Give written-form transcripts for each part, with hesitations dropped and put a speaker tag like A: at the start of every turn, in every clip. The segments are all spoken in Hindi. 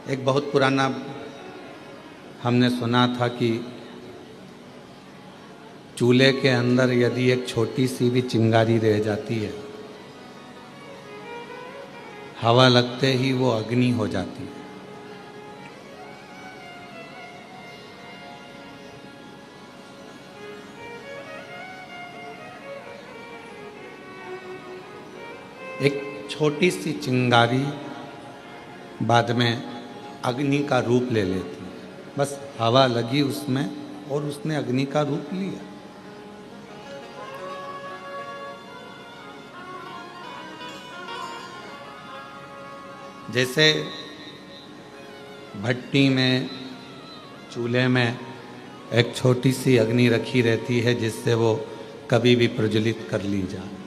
A: एक बहुत पुराना हमने सुना था कि चूल्हे के अंदर यदि एक छोटी सी भी चिंगारी रह जाती है, हवा लगते ही वो अग्नि हो जाती है। एक छोटी सी चिंगारी बाद में अग्नि का रूप ले लेती है। बस हवा लगी उसमें और उसने अग्नि का रूप लिया। जैसे भट्टी में, चूल्हे में एक छोटी सी अग्नि रखी रहती है जिससे वो कभी भी प्रज्वलित कर ली जाए।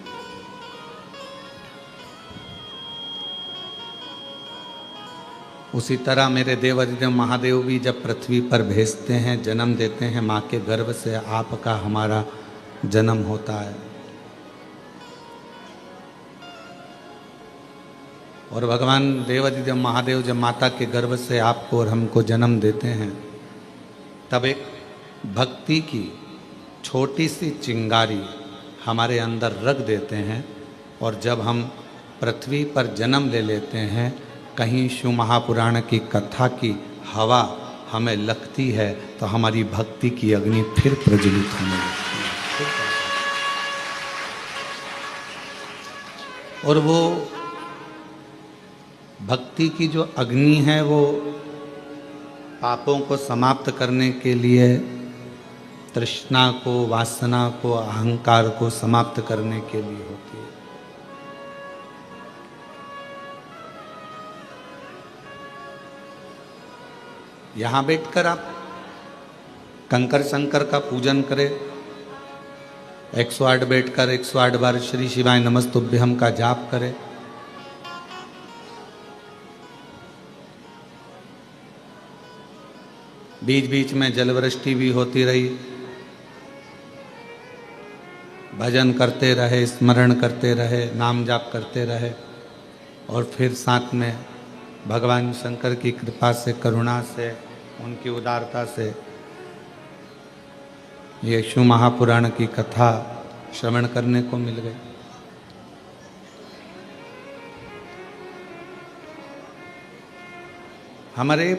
A: उसी तरह मेरे देवाधिदेव महादेव भी जब पृथ्वी पर भेजते हैं, जन्म देते हैं, माँ के गर्भ से आपका हमारा जन्म होता है। और भगवान देवाधिदेव महादेव जब माता के गर्भ से आपको और हमको जन्म देते हैं, तब एक भक्ति की छोटी सी चिंगारी हमारे अंदर रख देते हैं। और जब हम पृथ्वी पर जन्म ले लेते हैं, कहीं शिव महापुराण की कथा की हवा हमें लगती है तो हमारी भक्ति की अग्नि फिर प्रज्वलित होने लगती है। और वो भक्ति की जो अग्नि है वो पापों को समाप्त करने के लिए, तृष्णा को, वासना को, अहंकार को समाप्त करने के लिए होती है। यहाँ बैठकर आप कंकर शंकर का पूजन करें, 108 बैठकर 108 बार श्री शिवाय नमस्तुभ्यम का जाप करें। बीच बीच में जलवृष्टि भी होती रही, भजन करते रहे, स्मरण करते रहे, नाम जाप करते रहे। और फिर साथ में भगवान शंकर की कृपा से, करुणा से, उनकी उदारता से ये शिव महापुराण की कथा श्रवण करने को मिल गई। हमारे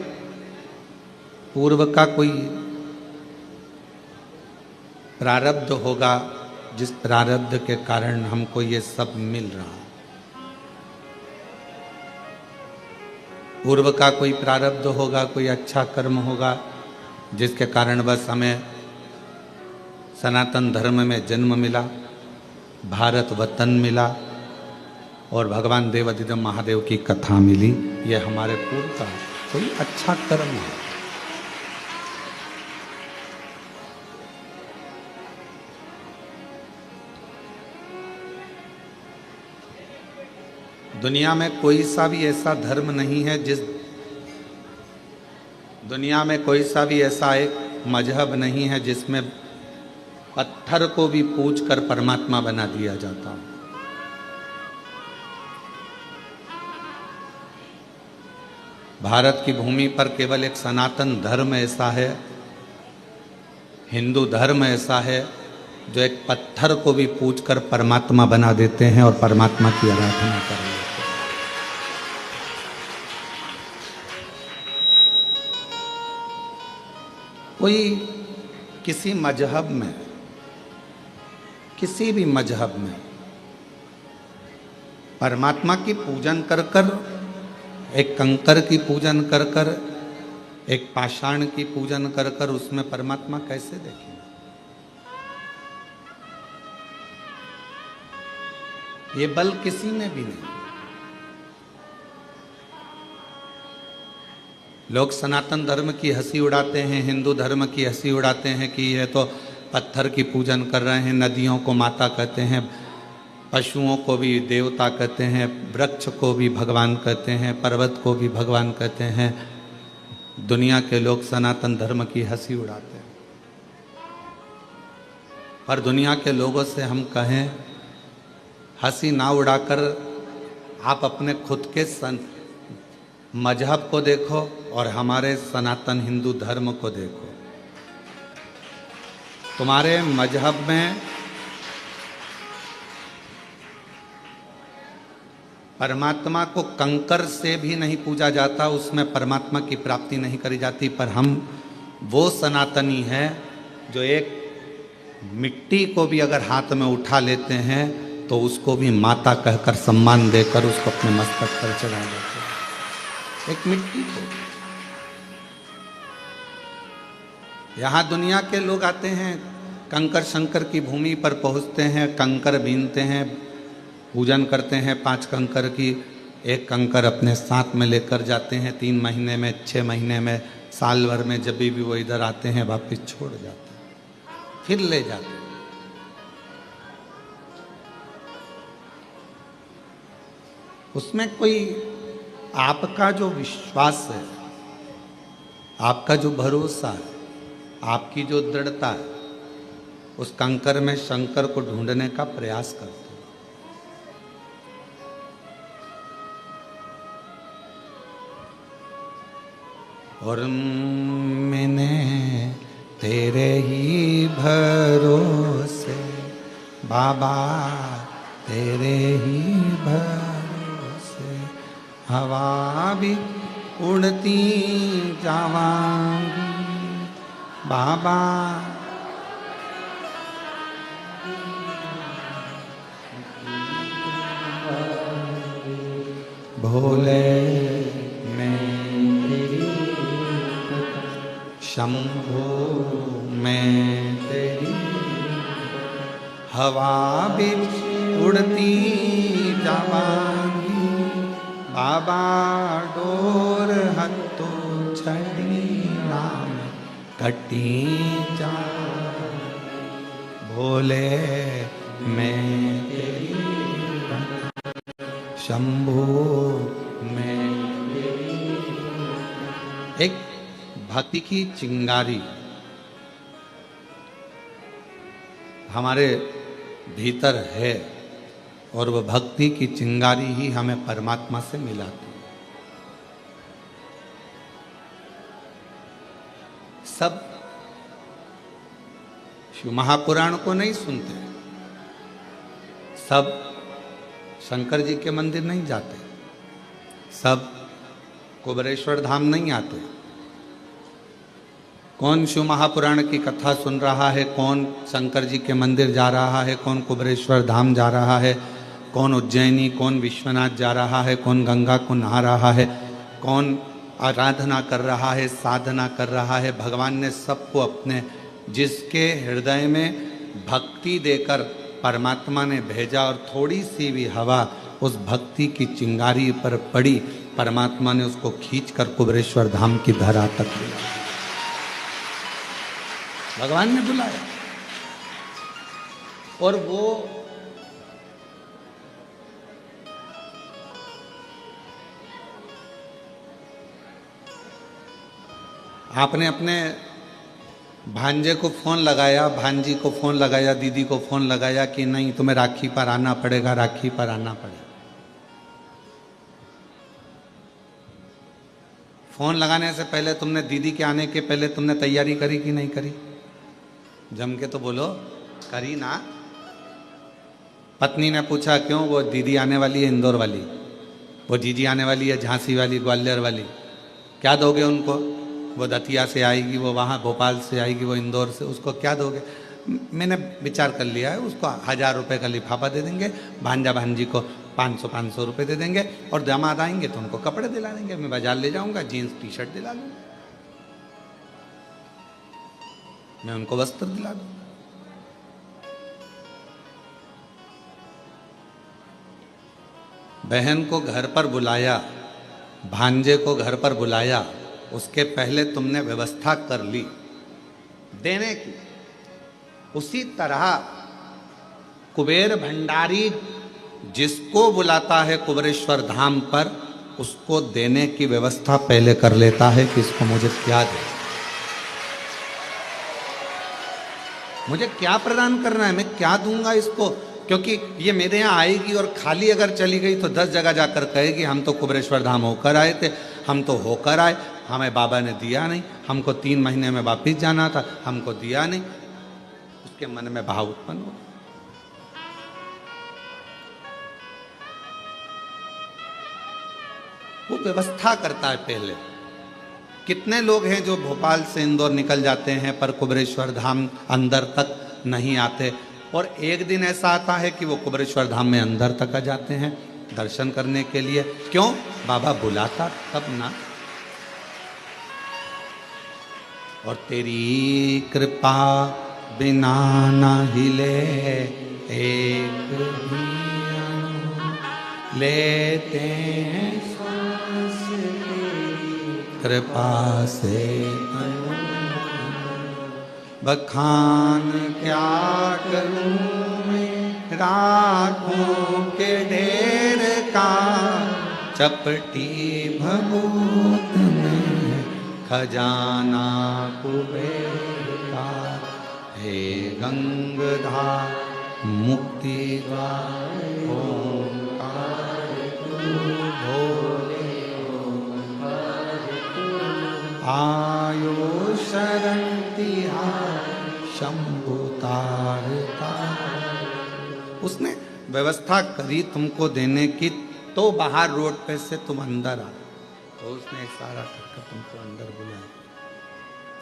A: पूर्व का कोई प्रारब्ध होगा जिस प्रारब्ध के कारण हमको ये सब मिल रहा है। पूर्व का कोई प्रारब्ध होगा, कोई अच्छा कर्म होगा जिसके कारण बस हमें सनातन धर्म में जन्म मिला, भारत वतन मिला और भगवान देवाधिदेव महादेव की कथा मिली। ये हमारे पूर्व का कोई अच्छा कर्म है। दुनिया में कोई सा भी ऐसा धर्म नहीं है दुनिया में कोई सा भी ऐसा एक मजहब नहीं है जिसमें पत्थर को भी पूज कर परमात्मा बना दिया जाता। भारत की भूमि पर केवल एक सनातन धर्म ऐसा है, हिंदू धर्म ऐसा है जो एक पत्थर को भी पूज कर परमात्मा बना देते हैं और परमात्मा की आराधना कर रहे हैं। कोई किसी मजहब में, किसी भी मजहब में परमात्मा की पूजन कर कर, एक कंकर की पूजन कर कर, एक पाषाण की पूजन कर कर उसमें परमात्मा कैसे देखें? ये बल किसी में भी नहीं। लोग सनातन धर्म की हंसी उड़ाते हैं, हिंदू धर्म की हंसी उड़ाते हैं कि ये तो पत्थर की पूजन कर रहे हैं, नदियों को माता कहते हैं, पशुओं को भी देवता कहते हैं, वृक्ष को भी भगवान कहते हैं, पर्वत को भी भगवान कहते हैं। दुनिया के लोग सनातन धर्म की हंसी उड़ाते हैं। पर दुनिया के लोगों से हम कहें, हंसी ना उड़ाकर आप अपने खुद के मजहब को देखो और हमारे सनातन हिंदू धर्म को देखो। तुम्हारे मजहब में परमात्मा को कंकर से भी नहीं पूजा जाता, उसमें परमात्मा की प्राप्ति नहीं करी जाती। पर हम वो सनातनी हैं जो एक मिट्टी को भी अगर हाथ में उठा लेते हैं तो उसको भी माता कहकर सम्मान देकर उसको अपने मस्तक पर चढ़ा देते हैं, एक मिट्टी को। यहाँ दुनिया के लोग आते हैं, कंकर शंकर की भूमि पर पहुँचते हैं, कंकर बीनते हैं, पूजन करते हैं 5 कंकर की। एक कंकर अपने साथ में लेकर जाते हैं, 3 महीने में, 6 महीने में, साल भर में, जब भी वो इधर आते हैं वापस छोड़ जाते हैं, फिर ले जाते हैं। उसमें कोई आपका जो विश्वास है, आपका जो भरोसा है, आपकी जो दृढ़ता है, उस कंकर में शंकर को ढूंढने का प्रयास करते हैं। और मैंने तेरे ही भरोसे बाबा, तेरे ही भरोसे हवा भी उड़ती जावांगी बाबा। भोले शंभो मैं तेरी हवा भी उड़ती जावांगी बाबा, डोर हत्तो छड़ी राम कटी जा। भोले मैं तेरी शंभो मैं तेरी। एक भक्ति की चिंगारी हमारे भीतर है और वह भक्ति की चिंगारी ही हमें परमात्मा से मिलाती है। सब शिव महापुराण को नहीं सुनते, सब शंकर जी के मंदिर नहीं जाते, सब कुबेरेश्वर धाम नहीं आते। कौन शिव महापुराण की कथा सुन रहा है, कौन शंकर जी के मंदिर जा रहा है, कौन कुबेरेश्वर धाम जा रहा है, कौन उज्जैनी, कौन विश्वनाथ जा रहा है, कौन गंगा को नहा रहा है, कौन आराधना कर रहा है, साधना कर रहा है। भगवान ने सबको अपने, जिसके हृदय में भक्ति देकर परमात्मा ने भेजा और थोड़ी सी भी हवा उस भक्ति की चिंगारी पर पड़ी, परमात्मा ने उसको खींचकर कुबेरेश्वर धाम की धरा तक लिया। भगवान ने बुलाया और वो आपने अपने भांजे को फोन लगाया, भांजी को फोन लगाया, दीदी को फोन लगाया कि नहीं तुम्हें राखी पर आना पड़ेगा, राखी पर आना पड़ेगा। फोन लगाने से पहले तुमने, दीदी के आने के पहले तुमने तैयारी करी कि नहीं करी? जम के तो बोलो, करी ना। पत्नी ने पूछा क्यों? वो दीदी आने वाली है इंदौर वाली, वो जीजी आने वाली है झांसी वाली, ग्वालियर वाली, क्या दोगे उनको? वो दतिया से आएगी, वो वहाँ भोपाल से आएगी, वो इंदौर से, उसको क्या दोगे? मैंने विचार कर लिया है, उसको 1000 रुपये का लिफाफा दे देंगे, भांजा भांजी को 500 रुपये दे देंगे, और दामाद आएंगे तो उनको कपड़े दिला देंगे। मैं बाजार ले जाऊँगा, जीन्स टी शर्ट दिला लूँगा, मैं उनको वस्त्र दिला दूँ। बहन को घर पर बुलाया, भांजे को घर पर बुलाया, उसके पहले तुमने व्यवस्था कर ली देने की। उसी तरह कुबेर भंडारी जिसको बुलाता है कुबेरेश्वर धाम पर, उसको देने की व्यवस्था पहले कर लेता है कि इसको मुझे क्या दे, मुझे क्या प्रदान करना है, मैं क्या दूंगा इसको, क्योंकि ये मेरे यहाँ आएगी और खाली अगर चली गई तो 10 जगह जाकर कहेगी हम तो कुबेरेश्वर धाम होकर आए थे, हम तो होकर आए, हमें बाबा ने दिया नहीं, हमको 3 महीने में वापिस जाना था, हमको दिया नहीं। उसके मन में भाव उत्पन्न हो। वो व्यवस्था करता है पहले। कितने लोग हैं जो भोपाल से इंदौर निकल जाते हैं पर कुबेरेश्वर धाम अंदर तक नहीं आते, और एक दिन ऐसा आता है कि वो कुबेरेश्वर धाम में अंदर तक आ जाते हैं दर्शन करने के लिए। क्यों? बाबा बुलाता तब ना। और तेरी कृपा बिना ना हिले एक भी अणु, लेते हैं सांस तेरी कृपा से अणु। बखान क्या करूं मैं राखों के ढेर का, चपटी भभूत में खजाना कुबेर का। हे गंगाधार मुक्ति द्वार ओंकार तू भोले ओंकार तू, आयो शरण तिहार शंभु तारता। उसने व्यवस्था करी तुमको देने की, तो बाहर रोड पे से तुम अंदर आ, तो उसने इशारा करके तुमको अंदर बुलाया।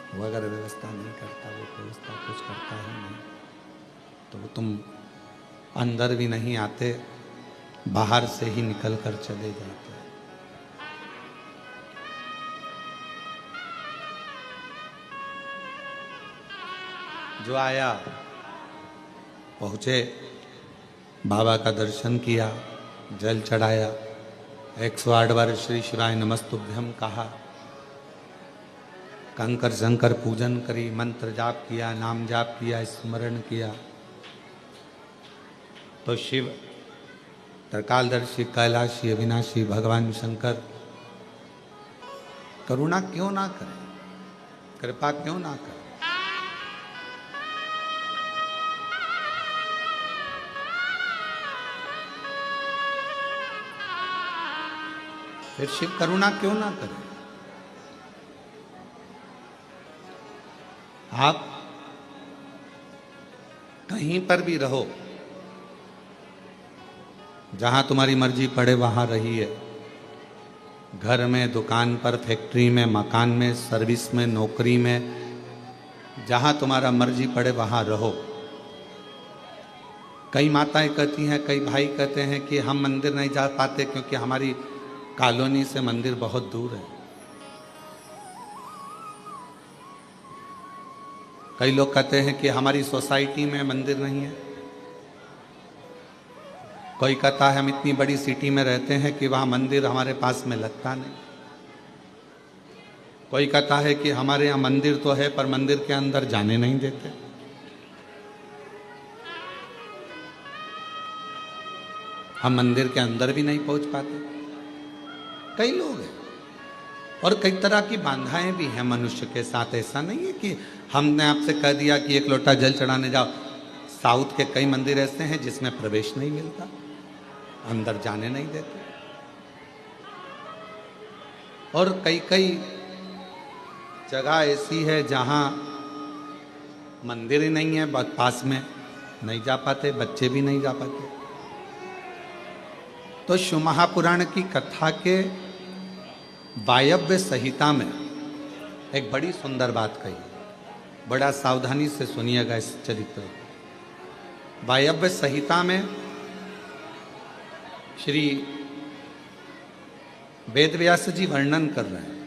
A: वो अगर व्यवस्था नहीं करता, वो व्यवस्था कुछ करता ही नहीं, तो तुम अंदर भी नहीं आते, बाहर से ही निकल कर चले जाते। जो आया पहुँचे, बाबा का दर्शन किया, जल चढ़ाया, 108 बार श्री शिवाय नमस्तुभ्यम कहा, कंकर शंकर पूजन करी, मंत्र जाप किया, नाम जाप किया, स्मरण किया। तो शिव त्रिकालदर्शी कैलाशी अविनाशी भगवान शंकर करुणा क्यों ना करें, कृपा क्यों ना करें। फिर शिव करुणा क्यों ना करे। आप कहीं पर भी रहो, जहां तुम्हारी मर्जी पड़े वहां रहिए। घर में, दुकान पर, फैक्ट्री में, मकान में, सर्विस में, नौकरी में, जहां तुम्हारा मर्जी पड़े वहां रहो। कई माताएं कहती हैं, कई भाई कहते हैं कि हम मंदिर नहीं जा पाते क्योंकि हमारी कॉलोनी से मंदिर बहुत दूर है। कई लोग कहते हैं कि हमारी सोसाइटी में मंदिर नहीं है। कोई कहता है हम इतनी बड़ी सिटी में रहते हैं कि वहाँ मंदिर हमारे पास में लगता नहीं। कोई कहता है कि हमारे यहाँ मंदिर तो है पर मंदिर के अंदर जाने नहीं देते। हम मंदिर के अंदर भी नहीं पहुँच पाते। कई लोग हैं और कई तरह की बाधाएं भी हैं मनुष्य के साथ। ऐसा नहीं है कि हमने आपसे कह दिया कि 1 लोटा जल चढ़ाने जाओ। साउथ के कई मंदिर ऐसे हैं जिसमें प्रवेश नहीं मिलता, अंदर जाने नहीं देते। और कई कई जगह ऐसी है जहां मंदिर ही नहीं है, पास में नहीं जा पाते, बच्चे भी नहीं जा पाते। तो शिव महापुराण की कथा के वायव्य संहिता में एक बड़ी सुंदर बात कही, बड़ा सावधानी से सुनिएगा इस चरित्र। वायव्य संहिता में श्री वेदव्यास जी वर्णन कर रहे हैं,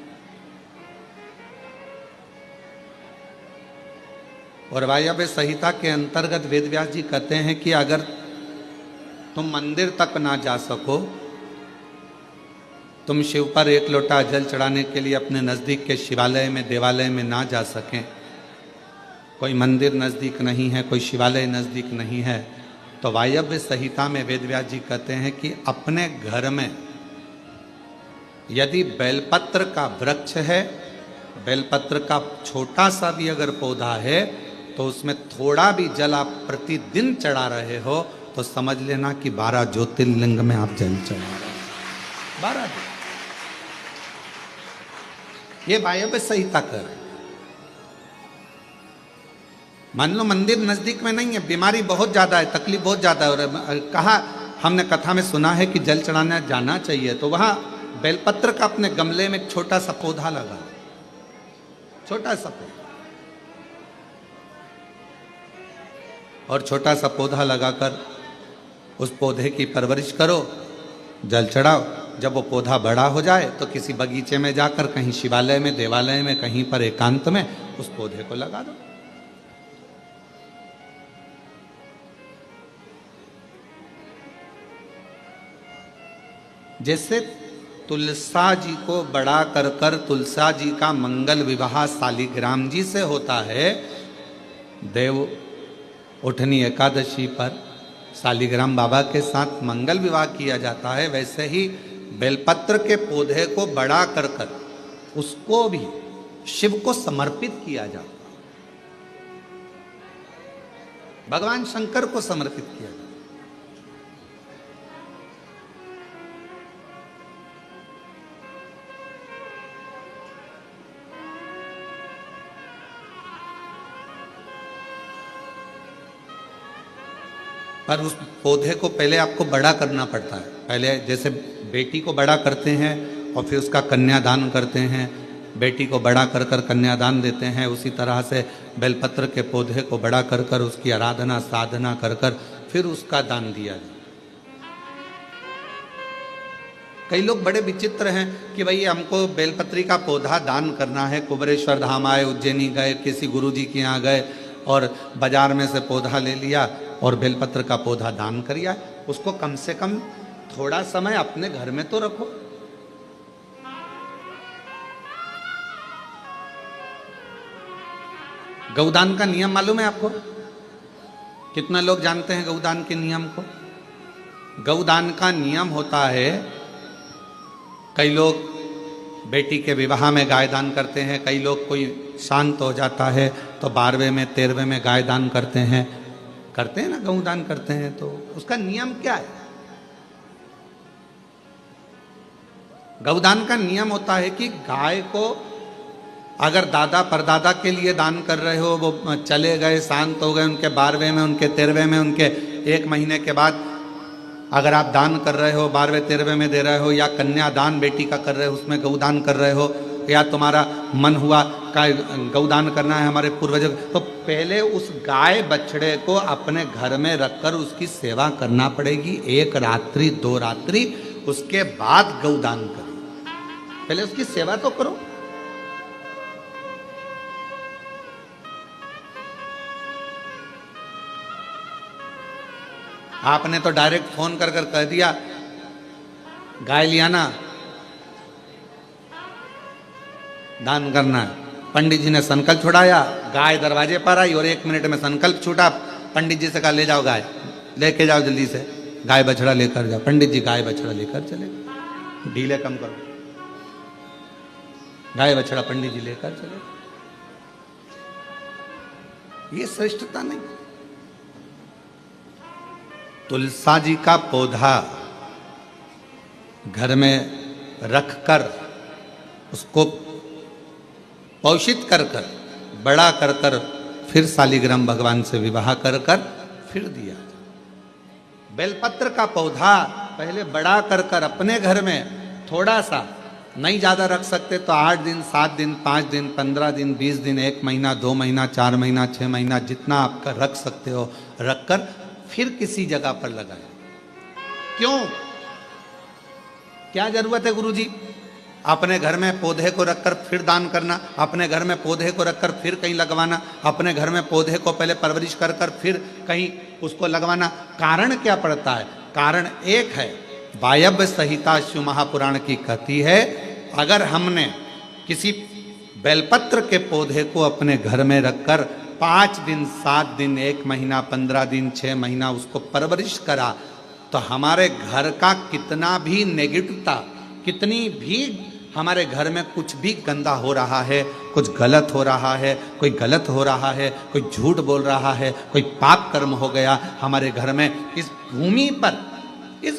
A: और वायव्य संहिता के अंतर्गत वेदव्यास जी कहते हैं कि अगर तुम मंदिर तक ना जा सको, तुम शिव पर 1 लोटा जल चढ़ाने के लिए अपने नज़दीक के शिवालय में, देवालय में ना जा सकें, कोई मंदिर नज़दीक नहीं है, कोई शिवालय नज़दीक नहीं है, तो वायव्य संहिता में वेदव्यास जी कहते हैं कि अपने घर में यदि बेलपत्र का वृक्ष है, बेलपत्र का छोटा सा भी अगर पौधा है, तो उसमें थोड़ा भी जल आप प्रतिदिन चढ़ा रहे हो तो समझ लेना कि 12 ज्योतिर्लिंग में आप जल चढ़ा रहे हो। 12। ये वायव्य संहिता कर है। मान लो मंदिर नजदीक में नहीं है, बीमारी बहुत ज्यादा है, तकलीफ बहुत ज्यादा है, और कहा हमने कथा में सुना है कि जल चढ़ाने जाना चाहिए, तो वहां बेलपत्र का अपने गमले में एक छोटा सा पौधा लगा, छोटा सा पौधा, और छोटा सा पौधा लगाकर उस पौधे की परवरिश करो, जल चढ़ाओ। जब वो पौधा बड़ा हो जाए तो किसी बगीचे में जाकर, कहीं शिवालय में, देवालय में, कहीं पर एकांत में उस पौधे को लगा दो। जैसे तुलसा जी को बड़ा कर कर तुलसा जी का मंगल विवाह शालिग्राम जी से होता है, देव उठनी एकादशी पर शालिग्राम बाबा के साथ मंगल विवाह किया जाता है, वैसे ही बेलपत्र के पौधे को बड़ा कर कर उसको भी शिव को समर्पित किया जाता है, भगवान शंकर को समर्पित किया जाता है। पर उस पौधे को पहले आपको बड़ा करना पड़ता है। पहले जैसे बेटी को बड़ा करते हैं और फिर उसका कन्यादान करते हैं, बेटी को बड़ा कर कर कन्यादान देते हैं, उसी तरह से बेलपत्र के पौधे को बड़ा कर कर उसकी आराधना साधना कर कर फिर उसका दान दिया जाए। कई लोग बड़े विचित्र हैं कि भाई हमको बेलपत्री का पौधा दान करना है, कुबरेश्वर धाम आए, उज्जैनी गए, किसी गुरुजी के यहाँ गए और बाजार में से पौधा ले लिया और बेलपत्र का पौधा दान करिया। उसको कम से कम थोड़ा समय अपने घर में तो रखो। गौदान का नियम मालूम है आपको? कितना लोग जानते हैं गौदान के नियम को? गौदान का नियम होता है, कई लोग बेटी के विवाह में गाय दान करते हैं, कई लोग कोई शांत हो जाता है तो 12वें में 13वें में गाय दान करते हैं ना, गौदान करते हैं। तो उसका नियम क्या है? गौदान का नियम होता है कि गाय को अगर दादा परदादा के लिए दान कर रहे हो, वो चले गए, शांत हो गए, उनके 12वें में, उनके 13वें में, उनके 1 महीने के बाद अगर आप दान कर रहे हो, 12वें 13वें में दे रहे हो, या कन्यादान बेटी का कर रहे हो, उसमें गौदान कर रहे हो, या तुम्हारा मन हुआ का गौदान करना है हमारे पूर्वजों, तो पहले उस गाय बछड़े को अपने घर में रखकर उसकी सेवा करना पड़ेगी 1 रात्रि 2 रात्रि, उसके बाद गौदान करो। पहले उसकी सेवा तो करो। आपने तो डायरेक्ट फोन कर कर कह दिया गाय लिया ना, दान करना है। पंडित जी ने संकल्प छुड़ाया, गाय दरवाजे पर आई और 1 मिनट में संकल्प छूटा। पंडित जी से कहा ले जाओ गाय, लेके जाओ जल्दी से, गाय बछड़ा लेकर जाओ। पंडित जी गाय बछड़ा लेकर चले गए। ढीले कम करो, गाय बछड़ा पंडित जी लेकर चले। ये श्रेष्ठता नहीं। तुलसा जी का पौधा घर में रखकर उसको पोषित कर कर बड़ा कर कर फिर शालिग्राम भगवान से विवाह कर कर फिर दिया। बेलपत्र का पौधा पहले बड़ा कर कर अपने घर में थोड़ा सा, नहीं ज़्यादा रख सकते तो 8 दिन 7 दिन 5 दिन 15 दिन 20 दिन 1 महीना 2 महीना 4 महीना 6 महीना जितना आपका रख सकते हो रखकर फिर किसी जगह पर लगाए। क्यों, क्या जरूरत है गुरुजी अपने घर में पौधे को रखकर फिर दान करना, अपने घर में पौधे को रखकर फिर कहीं लगवाना, अपने घर में पौधे को पहले परवरिश कर कर फिर कहीं उसको लगवाना? कारण क्या पड़ता है? कारण एक है, वायव्य संहिता शिव महापुराण की कहती है, अगर हमने किसी बेलपत्र के पौधे को अपने घर में रखकर 5 दिन 7 दिन 1 महीना 15 दिन 6 महीना उसको परवरिश करा तो हमारे घर का कितना भी नेगेटिवता, कितनी भी हमारे घर में कुछ भी गंदा हो रहा है, कुछ गलत हो रहा है, कोई गलत हो रहा है, कोई झूठ बोल रहा है, कोई पाप कर्म हो गया हमारे घर में, इस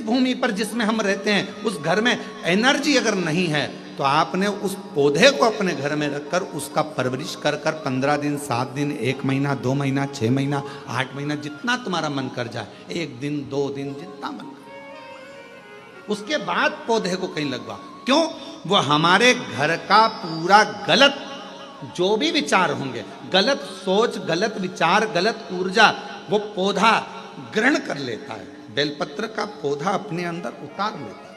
A: भूमि पर जिसमें हम रहते हैं उस घर में एनर्जी अगर नहीं है तो आपने उस पौधे को अपने घर में रखकर उसका परवरिश कर कर 15 दिन, 7 दिन, 1 महीना, 2 महीना, 6 महीना, 8 महीना, जितना तुम्हारा मन कर जाए, 1 दिन, 2 दिन, जितना मन कर, उसके बाद पौधे को कहीं लगवा। क्यों? वो हमारे घर का पूरा गलत जो भी विचार होंगे, गलत सोच, गलत विचार, गलत ऊर्जा, वो पौधा ग्रहण कर लेता है। बेलपत्र का पौधा अपने अंदर उतार लेता है।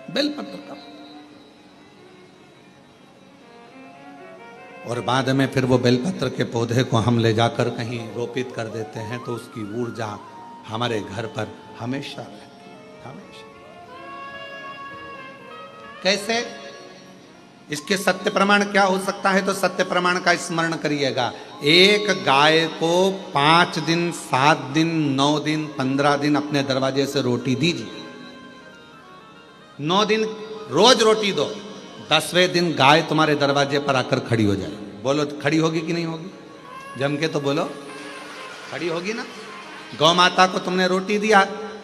A: बेलपत्र का, और बाद में फिर वो बेलपत्र के पौधे को हम ले जाकर कहीं रोपित कर देते हैं तो उसकी ऊर्जा हमारे घर पर हमेशा रहती है, हमेशा। कैसे? इसके सत्य प्रमाण क्या हो सकता है? तो सत्य प्रमाण का स्मरण करिएगा। एक गाय को 5 दिन, 7 दिन, 9 दिन, 15 दिन अपने दरवाजे से रोटी दीजिए। 9 दिन रोज रोटी दो, 10वें दिन गाय तुम्हारे दरवाजे पर आकर खड़ी हो जाए। बोलो खड़ी होगी कि नहीं होगी? जम के तो बोलो, खड़ी होगी ना। गौ माता को तुमने रोटी दिया,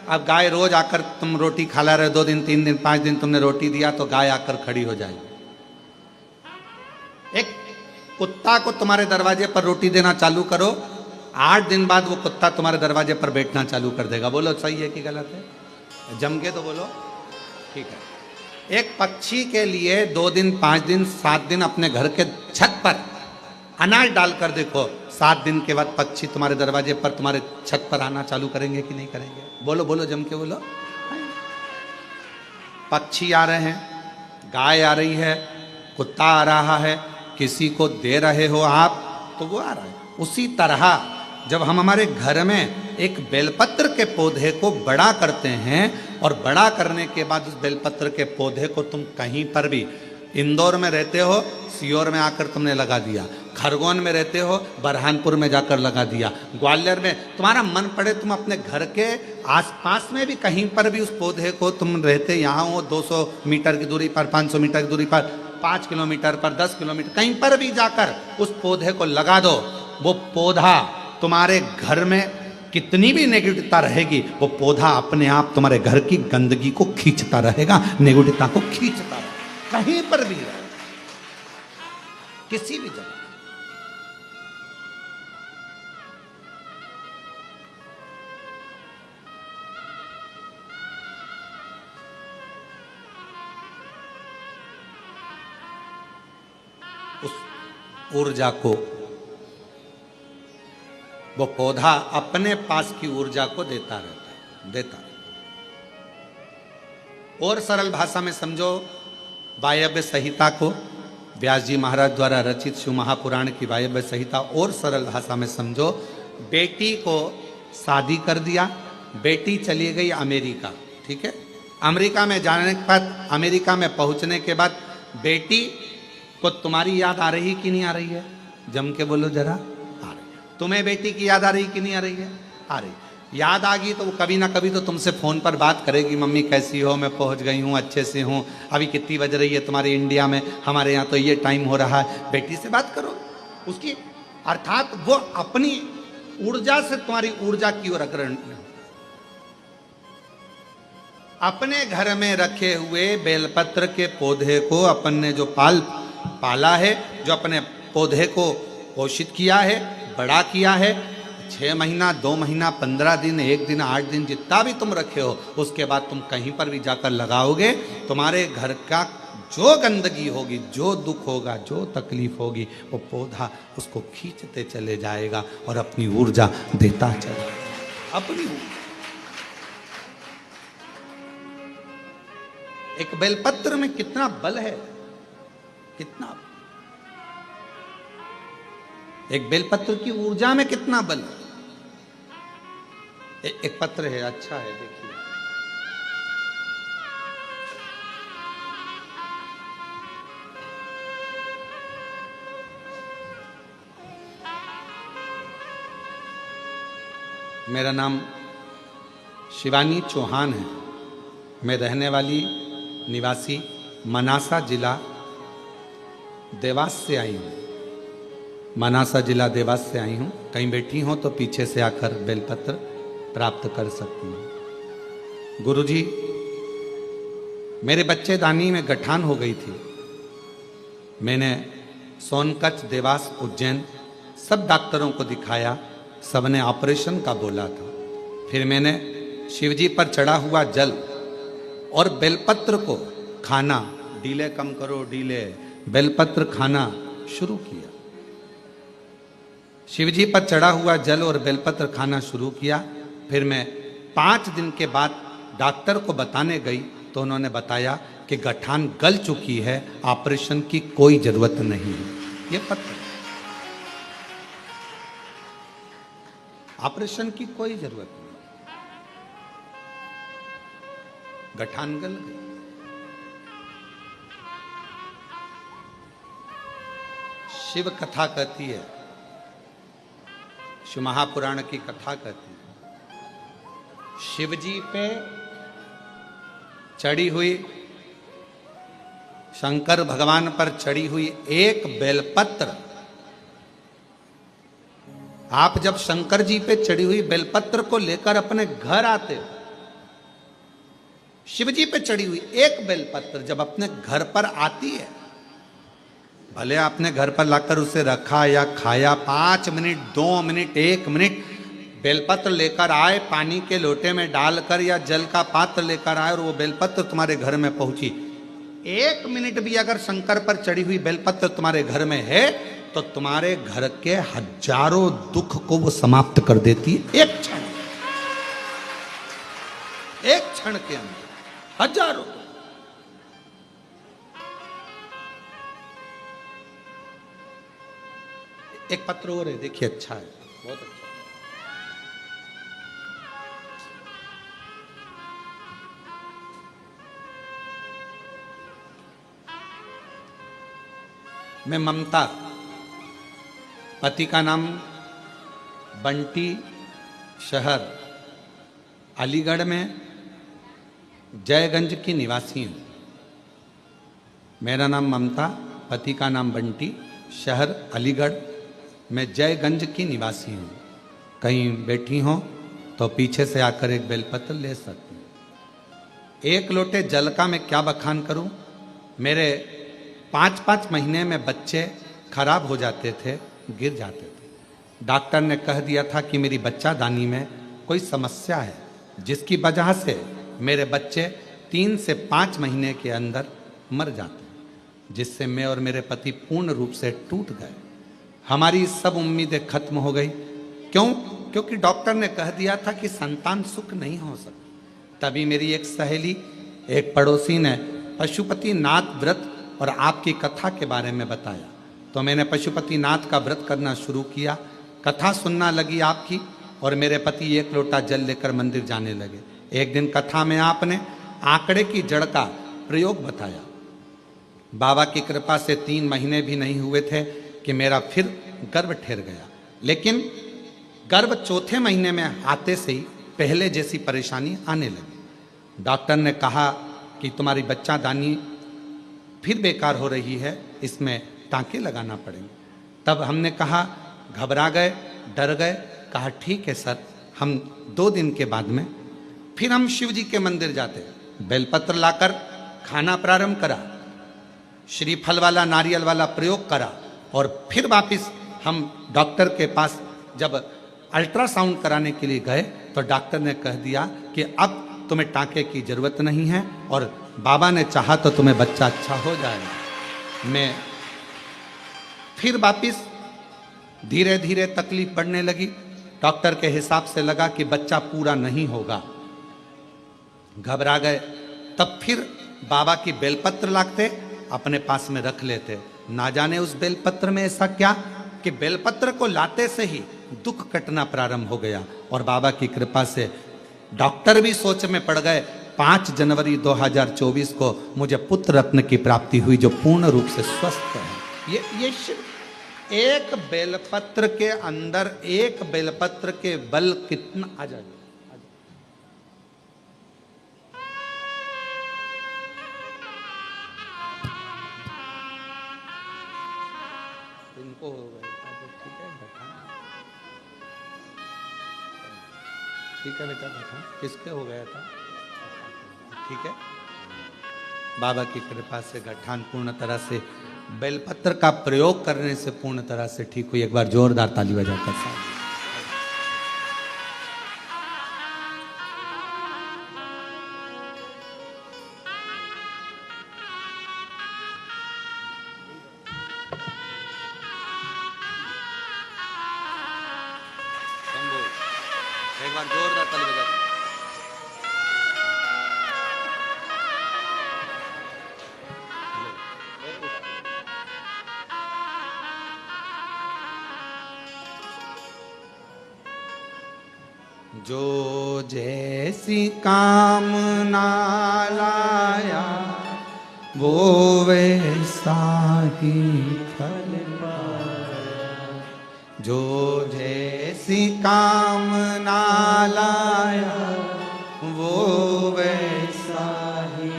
A: अब गाय रोज आकर, तुम रोटी खा रहे 2 दिन, 3 दिन, 5 दिन तुमने रोटी दिया तो गाय आकर खड़ी हो जाएगी। एक कुत्ता को तुम्हारे दरवाजे पर रोटी देना चालू करो, 8 दिन बाद वो कुत्ता तुम्हारे दरवाजे पर बैठना चालू कर देगा। बोलो सही है कि गलत है? जम के तो बोलो, ठीक है। एक पक्षी के लिए 2 दिन, 5 दिन, 7 दिन अपने घर के छत पर अनाज डालकर देखो, 7 दिन के बाद पक्षी तुम्हारे दरवाजे पर, तुम्हारे छत पर आना चालू करेंगे कि नहीं करेंगे? बोलो बोलो, जम के बोलो। पक्षी आ रहे हैं, गाय आ रही है, कुत्ता आ रहा है, किसी को दे रहे हो आप तो वो आ रहा है। उसी तरह जब हम हमारे घर में एक बेलपत्र के पौधे को बड़ा करते हैं और बड़ा करने के बाद उस बेलपत्र के पौधे को तुम कहीं पर भी, इंदौर में रहते हो, सीहोर में आकर तुमने लगा दिया, खरगोन में रहते हो, बरहानपुर में जाकर लगा दिया, ग्वालियर में, तुम्हारा मन पड़े तुम अपने घर के आसपास में भी कहीं पर भी उस पौधे को, तुम रहते यहाँ हो 200 मीटर की दूरी पर, 500 मीटर की दूरी पर, 5 किलोमीटर पर, 10 किलोमीटर, कहीं पर भी जाकर उस पौधे को लगा दो। वो पौधा तुम्हारे घर में कितनी भी नेगेटिवता रहेगी, वो पौधा अपने आप तुम्हारे घर की गंदगी को खींचता रहेगा, नेगेटिवता को खींचता रहेगा, कहीं पर भी रहे, किसी भी जगह। उस ऊर्जा को वो पौधा अपने पास की ऊर्जा को देता रहता है, देता। और सरल भाषा में समझो, वायव्य संहिता को, व्यास जी महाराज द्वारा रचित शिव महापुराण की वायव्य संहिता और सरल भाषा में समझो। बेटी को शादी कर दिया, बेटी चली गई अमेरिका, ठीक है। अमेरिका में जाने के बाद, अमेरिका में पहुंचने के बाद बेटी को तुम्हारी याद आ रही कि नहीं आ रही है? जम के बोलो जरा। आ रही। तुम्हें बेटी की याद आ रही कि नहीं आ रही है? आ रही। याद आ गई तो वो कभी ना कभी तो तुमसे फ़ोन पर बात करेगी, मम्मी कैसी हो, मैं पहुंच गई हूँ, अच्छे से हूँ, अभी कितनी बज रही है तुम्हारे इंडिया में, हमारे यहाँ तो ये टाइम हो रहा है। बेटी से बात करो उसकी, अर्थात वो अपनी ऊर्जा से तुम्हारी ऊर्जा की ओर अग्रसर। अपने घर में रखे हुए बेलपत्र के पौधे को अपन ने जो पाला है, जो अपने पौधे को पोषित किया है, बड़ा किया है, 6 महीना, 2 महीना, 15 दिन, 1 दिन, 8 दिन, जितना भी तुम रखे हो, उसके बाद तुम कहीं पर भी जाकर लगाओगे, तुम्हारे घर का जो गंदगी होगी, जो दुख होगा, जो तकलीफ होगी, वो पौधा उसको खींचते चले जाएगा और अपनी ऊर्जा देता चलेगा, अपनी ऊर्जा। एक बेलपत्र में कितना बल है, कितना, एक बेलपत्र की ऊर्जा में कितना बल है। एक पत्र है, अच्छा है, देखिए, मेरा नाम शिवानी चौहान है। मैं रहने वाली निवासी मनासा जिला देवास से आई हूँ। मनासा जिला देवास से आई हूँ। कहीं बैठी हो तो पीछे से आकर बेलपत्र प्राप्त कर सकती हूँ। गुरुजी मेरे बच्चेदानी में गठान हो गई थी। मैंने सोनकच्छ, देवास, उज्जैन सब डॉक्टरों को दिखाया, सबने ऑपरेशन का बोला था। फिर मैंने शिवजी पर चढ़ा हुआ जल और बेलपत्र को खाना, डीले कम करो डीले, बेलपत्र खाना शुरू किया। शिवजी पर चढ़ा हुआ जल और बेलपत्र खाना शुरू किया। फिर मैं 5 दिन के बाद डॉक्टर को बताने गई तो उन्होंने बताया कि गठान गल चुकी है, ऑपरेशन की कोई जरूरत नहीं है। ये पत्र, ऑपरेशन की कोई जरूरत नहीं, गठान गल गई। शिव कथा कहती है, शिव महापुराण की कथा कहती है, शिवजी पे चढ़ी हुई, शंकर भगवान पर चढ़ी हुई एक बेलपत्र, आप जब शंकर जी पे चढ़ी हुई बेलपत्र को लेकर अपने घर आते हो, शिवजी पे चढ़ी हुई एक बेलपत्र जब अपने घर पर आती है, भले आपने घर पर लाकर उसे रखा या खाया, 5 मिनट, 2 मिनट, 1 मिनट बेलपत्र लेकर आए, पानी के लोटे में डालकर या जल का पात्र लेकर आए और वो बेलपत्र तुम्हारे घर में पहुंची, 1 मिनट भी अगर शंकर पर चढ़ी हुई बेलपत्र तुम्हारे घर में है तो तुम्हारे घर के हजारों दुख को वो समाप्त कर देती है। एक क्षण, एक क्षण के अंदर हजारों। एक पत्र और है, देखिए, अच्छा है, बहुत अच्छा। मैं ममता, पति का नाम बंटी, शहर अलीगढ़ में जयगंज की निवासी हूँ। मेरा नाम ममता, पति का नाम बंटी, शहर अलीगढ़, मैं जयगंज की निवासी हूँ। कहीं बैठी हो तो पीछे से आकर एक बेलपत्र ले सकती हूँ। 1 लोटे जल का मैं क्या बखान करूँ। मेरे 5-5 महीने में बच्चे खराब हो जाते थे, गिर जाते थे। डॉक्टर ने कह दिया था कि मेरी बच्चादानी में कोई समस्या है, जिसकी वजह से मेरे बच्चे 3 से 5 महीने के अंदर मर जाते हैं, जिससे मैं और मेरे पति पूर्ण रूप से टूट गए। हमारी सब उम्मीदें खत्म हो गई। क्यों? क्योंकि डॉक्टर ने कह दिया था कि संतान सुख नहीं हो सकता। तभी मेरी एक सहेली, एक पड़ोसी ने पशुपतिनाथ व्रत और आपकी कथा के बारे में बताया, तो मैंने पशुपतिनाथ का व्रत करना शुरू किया। कथा सुनना लगी आपकी और मेरे पति 1 लोटा जल लेकर मंदिर जाने लगे। एक दिन कथा में आपने आंकड़े की जड़ का प्रयोग बताया। बाबा की कृपा से 3 महीने भी नहीं हुए थे कि मेरा फिर गर्भ ठहर गया, लेकिन गर्भ 4थे महीने में आते से ही पहले जैसी परेशानी आने लगी। डॉक्टर ने कहा कि तुम्हारी बच्चादानी फिर बेकार हो रही है, इसमें टांके लगाना पड़ेंगे। तब हमने कहा, घबरा गए, डर गए, कहा ठीक है सर, हम 2 दिन के बाद में फिर हम शिव जी के मंदिर जाते। बेलपत्र लाकर खाना प्रारंभ करा, श्रीफल वाला, नारियल वाला प्रयोग करा और फिर वापिस हम डॉक्टर के पास जब अल्ट्रासाउंड कराने के लिए गए तो डॉक्टर ने कह दिया कि अब तुम्हें टांके की जरूरत नहीं है और बाबा ने चाहा तो तुम्हें बच्चा अच्छा हो जाएगा। मैं फिर वापिस धीरे धीरे तकलीफ बढ़ने लगी। डॉक्टर के हिसाब से लगा कि बच्चा पूरा नहीं होगा, घबरा गए। तब फिर बाबा की बेलपत्र लाते, अपने पास में रख लेते। ना जाने उस बेलपत्र में ऐसा क्या कि बेलपत्र को लाते से ही दुख कटना प्रारंभ हो गया और बाबा की कृपा से डॉक्टर भी सोच में पड़ गए। 5 जनवरी 2024 को मुझे पुत्र रत्न की प्राप्ति हुई जो पूर्ण रूप से स्वस्थ है। ये एक बेलपत्र के अंदर, एक बेलपत्र के बल कितना आ जाए। इनको हो गए, ठीक है बैठा, ठीक है बेटा बैठा। किसके हो गया था? ठीक है, बाबा की कृपा से गठान पूर्ण तरह से बेलपत्र का प्रयोग करने से पूर्ण तरह से ठीक हुई। एक बार जोरदार ताली बजाकर साहब। एक बार जोरदार ताली बजाकर। जो जैसी कामना लाया वो वैसा ही फल पाया। जो जैसी कामना लाया वो वैसा ही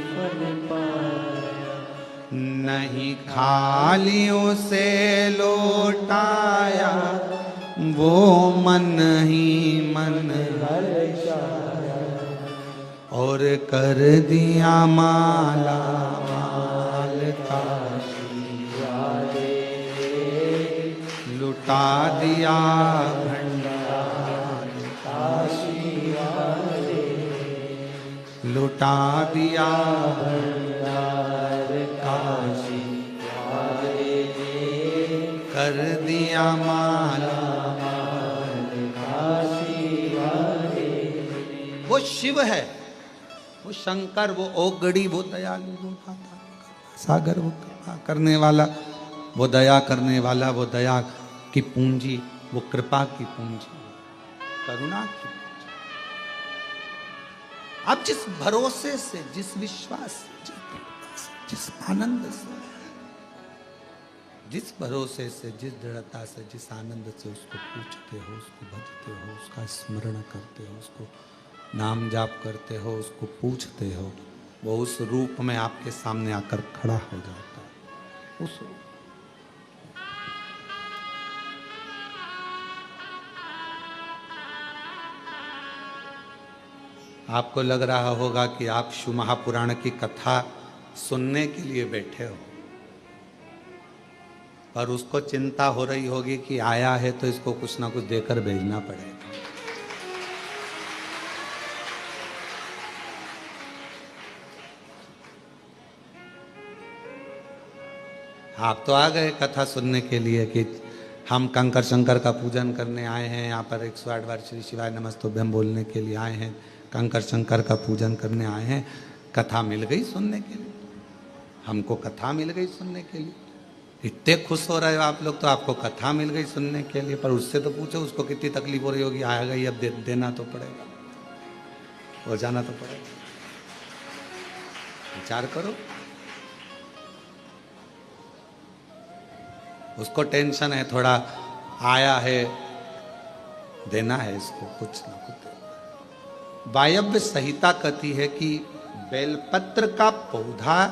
A: फल पाया। नहीं खाली उसे लौटाया वो मन ही मन हर्षाया। और कर दिया माला माल काशी वाले। लुटा दिया भंडार काशी वाले। लुटा दिया भंडार काशी वाले। कर दिया माला वो शिव है, वो शंकर, वो ओगड़ी, वो दयालु, वो सागर, वो कृपा करने वाला, वो दया करने वाला, वो दया की पूंजी, वो कृपा की पूंजी, करुणा की पूंजी। आप जिस भरोसे से, जिस विश्वास से, जिस आनंद से, जिस भरोसे से, जिस दृढ़ता से, जिस आनंद से उसको पूछते हो, उसको भजते हो, उसका स्मरण करते हो, उसको नाम जाप करते हो, उसको पूछते हो, वो उस रूप में आपके सामने आकर खड़ा हो जाता है। उस आपको लग रहा होगा कि आप शिव महापुराण की कथा सुनने के लिए बैठे हो, पर उसको चिंता हो रही होगी कि आया है तो इसको कुछ ना कुछ देकर भेजना पड़ेगा। आप तो आ गए कथा सुनने के लिए कि हम कंकर शंकर का पूजन करने आए हैं, यहाँ पर 108 बार श्री शिवाय नमस्तुभ्यम बोलने के लिए आए हैं, कंकर शंकर का पूजन करने आए हैं। कथा मिल गई सुनने के लिए, हमको कथा मिल गई सुनने के लिए। इतने खुश हो रहे हो आप लोग, तो आपको कथा मिल गई सुनने के लिए, पर उससे तो पूछो उसको कितनी तकलीफ हो रही होगी। आ गई अब देना तो पड़ेगा, हो जाना तो पड़ेगा। विचार करो। उसको टेंशन है, थोड़ा आया है, देना है इसको कुछ ना कुछ। वायव्य संहिता कहती है कि बेलपत्र का पौधा,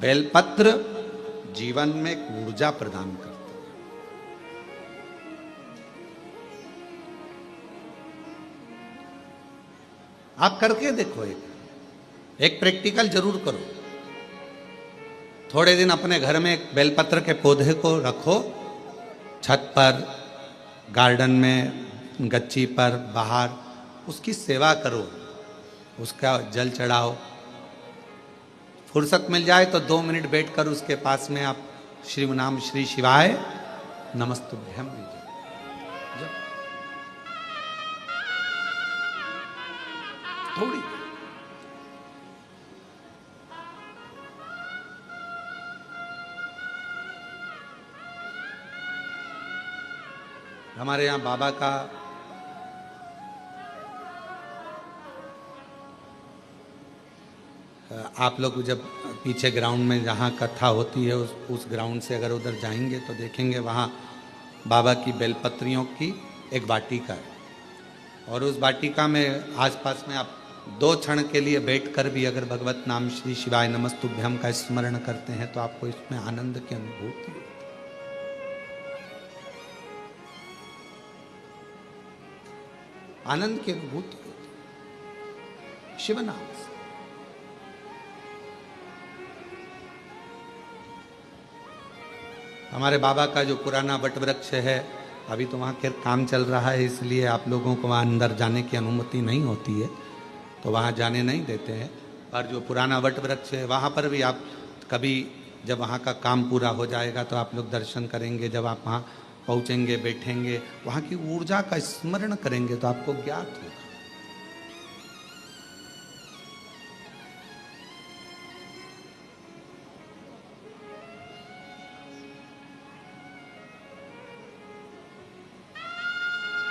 A: बेलपत्र जीवन में एक ऊर्जा प्रदान करता है। आप करके देखो, एक प्रैक्टिकल जरूर करो। थोड़े दिन अपने घर में एक बेलपत्र के पौधे को रखो, छत पर, गार्डन में, गच्ची पर, बाहर, उसकी सेवा करो, उसका जल चढ़ाओ। फुर्सत मिल जाए तो 2 मिनट बैठकर उसके पास में आप श्री नाम श्री शिवाय नमस्तुभ्यम लीजिए। थोड़ी हमारे यहाँ बाबा का आप लोग जब पीछे ग्राउंड में जहाँ कथा होती है उस ग्राउंड से अगर उधर जाएंगे तो देखेंगे वहाँ बाबा की बेलपत्रियों की एक वाटिका है। और उस वाटिका में आसपास में आप 2 क्षण के लिए बैठकर भी अगर भगवत नाम श्री शिवाय नमस्तुभ्यम का स्मरण करते हैं तो आपको इसमें आनंद की अनुभूति होती है। आनंद की अनुभूति होती है शिव नाम से। हमारे बाबा का जो पुराना वट वृक्ष है, अभी तो वहाँ खैर काम चल रहा है, इसलिए आप लोगों को वहाँ अंदर जाने की अनुमति नहीं होती है, तो वहाँ जाने नहीं देते हैं। पर जो पुराना वट वृक्ष है वहाँ पर भी आप कभी जब वहाँ का काम पूरा हो जाएगा तो आप लोग दर्शन करेंगे। जब आप वहाँ पहुँचेंगे, बैठेंगे, वहाँ की ऊर्जा का स्मरण करेंगे तो आपको ज्ञात होगा।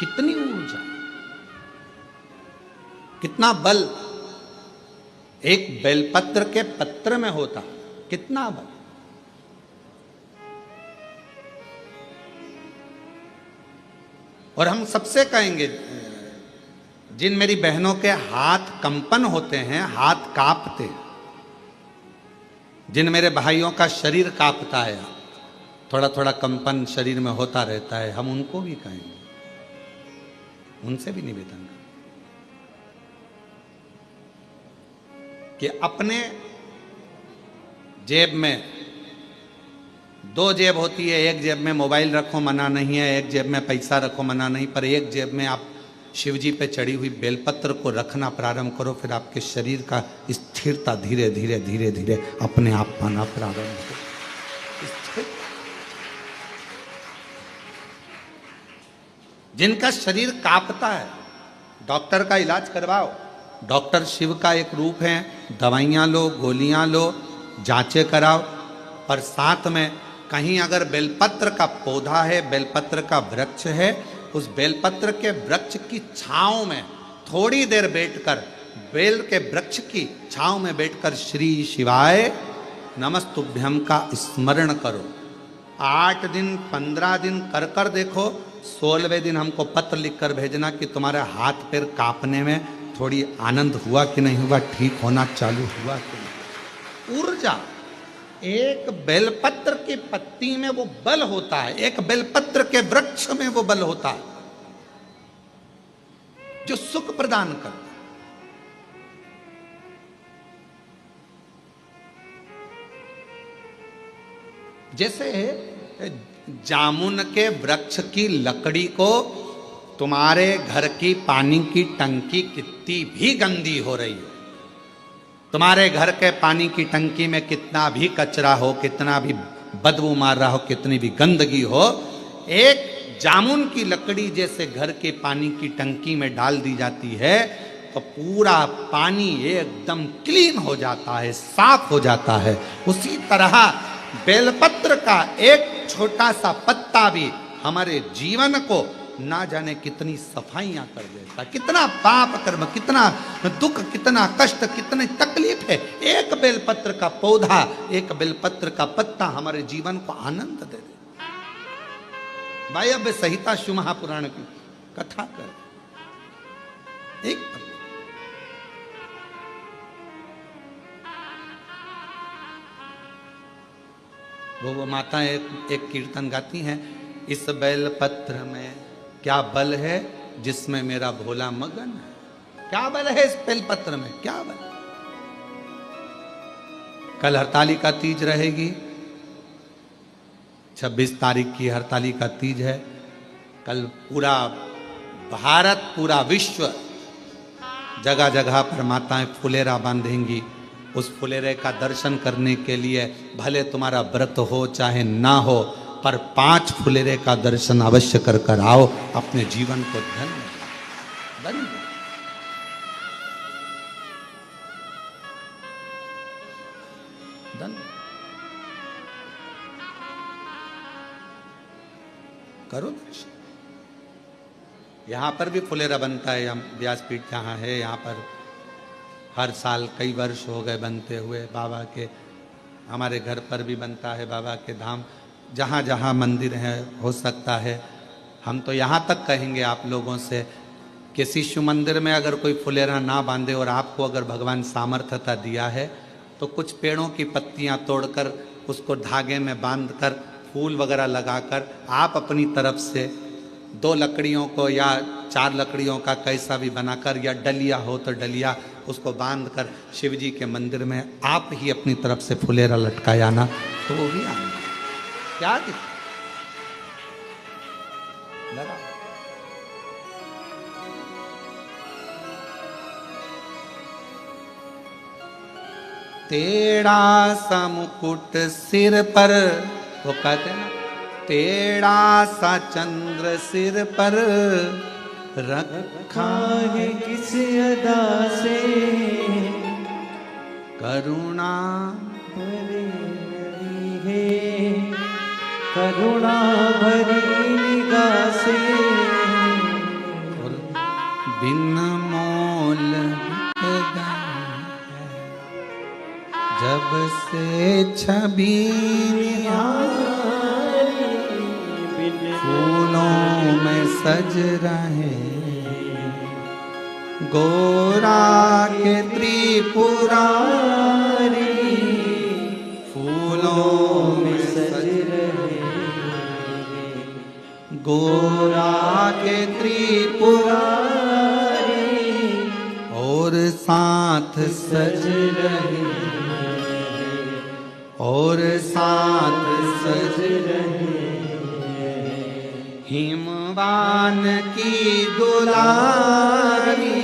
A: कितनी ऊर्जा, कितना बल एक बेलपत्र के पत्र में होता, कितना बल। और हम सबसे कहेंगे, जिन मेरी बहनों के हाथ कंपन होते हैं, हाथ कांपते, जिन मेरे भाइयों का शरीर कांपता है, थोड़ा थोड़ा कंपन शरीर में होता रहता है, हम उनको भी कहेंगे, उनसे भी निवेदन करें कि अपने जेब में दो जेब होती है, एक जेब में मोबाइल रखो मना नहीं है, एक जेब में पैसा रखो मना नहीं, पर एक जेब में आप शिव जी पे चढ़ी हुई बेलपत्र को रखना प्रारंभ करो, फिर आपके शरीर का स्थिरता धीरे धीरे धीरे धीरे अपने आप पाना प्रारंभ हो। जिनका शरीर कांपता है, डॉक्टर का इलाज करवाओ। डॉक्टर शिव का एक रूप है, दवाइयाँ लो, गोलियाँ लो, जांचें कराओ, पर साथ में कहीं अगर बेलपत्र का पौधा है, बेलपत्र का वृक्ष है, उस बेलपत्र के वृक्ष की छांव में थोड़ी देर बैठकर, बेल के वृक्ष की छांव में बैठकर श्री शिवाय नमस्तुभ्यम का स्मरण करो। 8 दिन 15 दिन कर कर देखो, 16वें दिन हमको पत्र लिखकर भेजना कि तुम्हारे हाथ पैर कांपने में थोड़ी आनंद हुआ कि नहीं हुआ, ठीक होना चालू हुआ कि नहीं। ऊर्जा, एक बेलपत्र की पत्ती में वो बल होता है, एक बेलपत्र के वृक्ष में वो बल होता है जो सुख प्रदान करता है। जैसे जामुन के वृक्ष की लकड़ी को तुम्हारे घर की पानी की टंकी कितनी भी गंदी हो रही हो, तुम्हारे घर के पानी की टंकी में कितना भी कचरा हो, कितना भी बदबू मार रहा हो, कितनी भी गंदगी हो, एक जामुन की लकड़ी जैसे घर के पानी की टंकी में डाल दी जाती है तो पूरा पानी एकदम क्लीन हो जाता है, साफ हो जाता है। उसी तरह बेलपत्र का एक छोटा सा पत्ता भी हमारे जीवन को ना जाने कितनी सफाइयां कर देता, कितना पाप कर्म, कितना दुख, कितना कष्ट, कितनी तकलीफ है। एक बेलपत्र का पौधा, एक बेलपत्र का पत्ता हमारे जीवन को आनंद दे दे। भाई अब संहिता शिव महापुराण की कथा कर, एक वो माता एक कीर्तन गाती हैं, इस बेलपत्र में क्या बल है जिसमें मेरा भोला मगन है। क्या बल है इस बेलपत्र में, क्या बल। कल हरतालिका तीज रहेगी, 26 तारीख की हरतालिका तीज है। कल पूरा भारत, पूरा विश्व, जगह जगह पर माताएं फुलेरा बांधेंगी। उस फुलेरे का दर्शन करने के लिए भले तुम्हारा व्रत हो चाहे ना हो, पर 5 फुलेरे का दर्शन अवश्य कर कर आओ, अपने जीवन को धन्य धन्य धन्य करो दर्शन। यहाँ पर भी फुलेरा बनता है, हम व्यासपीठ जहाँ है यहाँ पर हर साल कई वर्ष हो गए बनते हुए। बाबा के, हमारे घर पर भी बनता है, बाबा के धाम जहाँ जहाँ मंदिर है हो सकता है। हम तो यहाँ तक कहेंगे आप लोगों से, किसी शिव मंदिर में अगर कोई फुलेरा ना बांधे और आपको अगर भगवान सामर्थ्यता दिया है तो कुछ पेड़ों की पत्तियाँ तोड़कर उसको धागे में बांधकर फूल वगैरह लगाकर आप अपनी तरफ से 2 लकड़ियों को या 4 लकड़ियों का कैसा भी बनाकर, या डलिया हो तो डलिया, उसको बांधकर शिव जी के मंदिर में आप ही अपनी तरफ से फुलेरा लटकाया ना, तो वो भी आएंगे। क्या दिक्कत। लगा। टेढ़ा सा मुकुट सिर पर, वो कहते हैं ना, टेढ़ा सा चंद्र सिर पर रखा
B: है किस अदा से,
A: करुणा
B: भरी है करुणा भरी निगाह से,
A: और बिन मोल बिक गई जब से छवि निहारी, फूलों में सज रहे गोरा के त्रिपुरारी, फूलों में सज रहे गोरा के त्रिपुरारी, और साथ सज रहे, और साथ सज रहे हिमवान की दुलारी,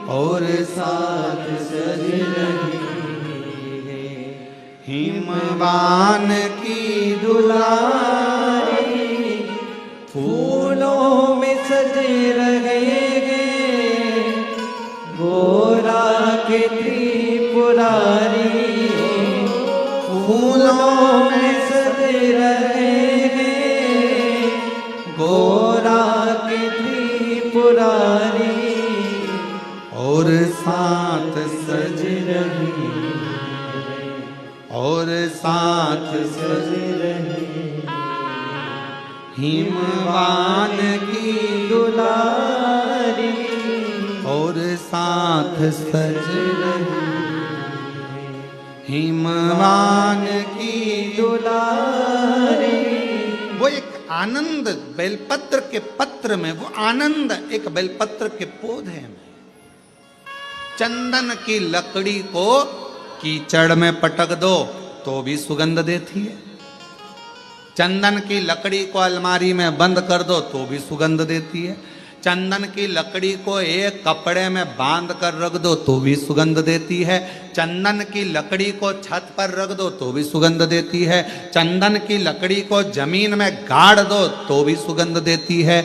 A: और साथ सज रहे हिमवान की दुलारी,
B: फूलों में सजे रहे गोरा के त्रिपुरारी, फूलों में सजे रहे गोरा के त्रिपुरारी,
A: और साथ सज रही, और साथ सज रही हिमवान की
B: दुलारी,
A: और साथ सज रही हिमवान की
B: दुलारी।
A: वो एक आनंद बेलपत्र के पत्र में, वो आनंद एक बेलपत्र के पौधे में। चंदन की लकड़ी को कीचड़ में पटक दो तो भी सुगंध देती है, चंदन की लकड़ी को अलमारी में बंद कर दो तो भी सुगंध देती है, चंदन की लकड़ी को एक कपड़े में बांध कर रख दो तो भी सुगंध देती है, चंदन की लकड़ी को छत पर रख दो तो भी सुगंध देती है, चंदन की लकड़ी को जमीन में गाड़ दो तो भी सुगंध देती है।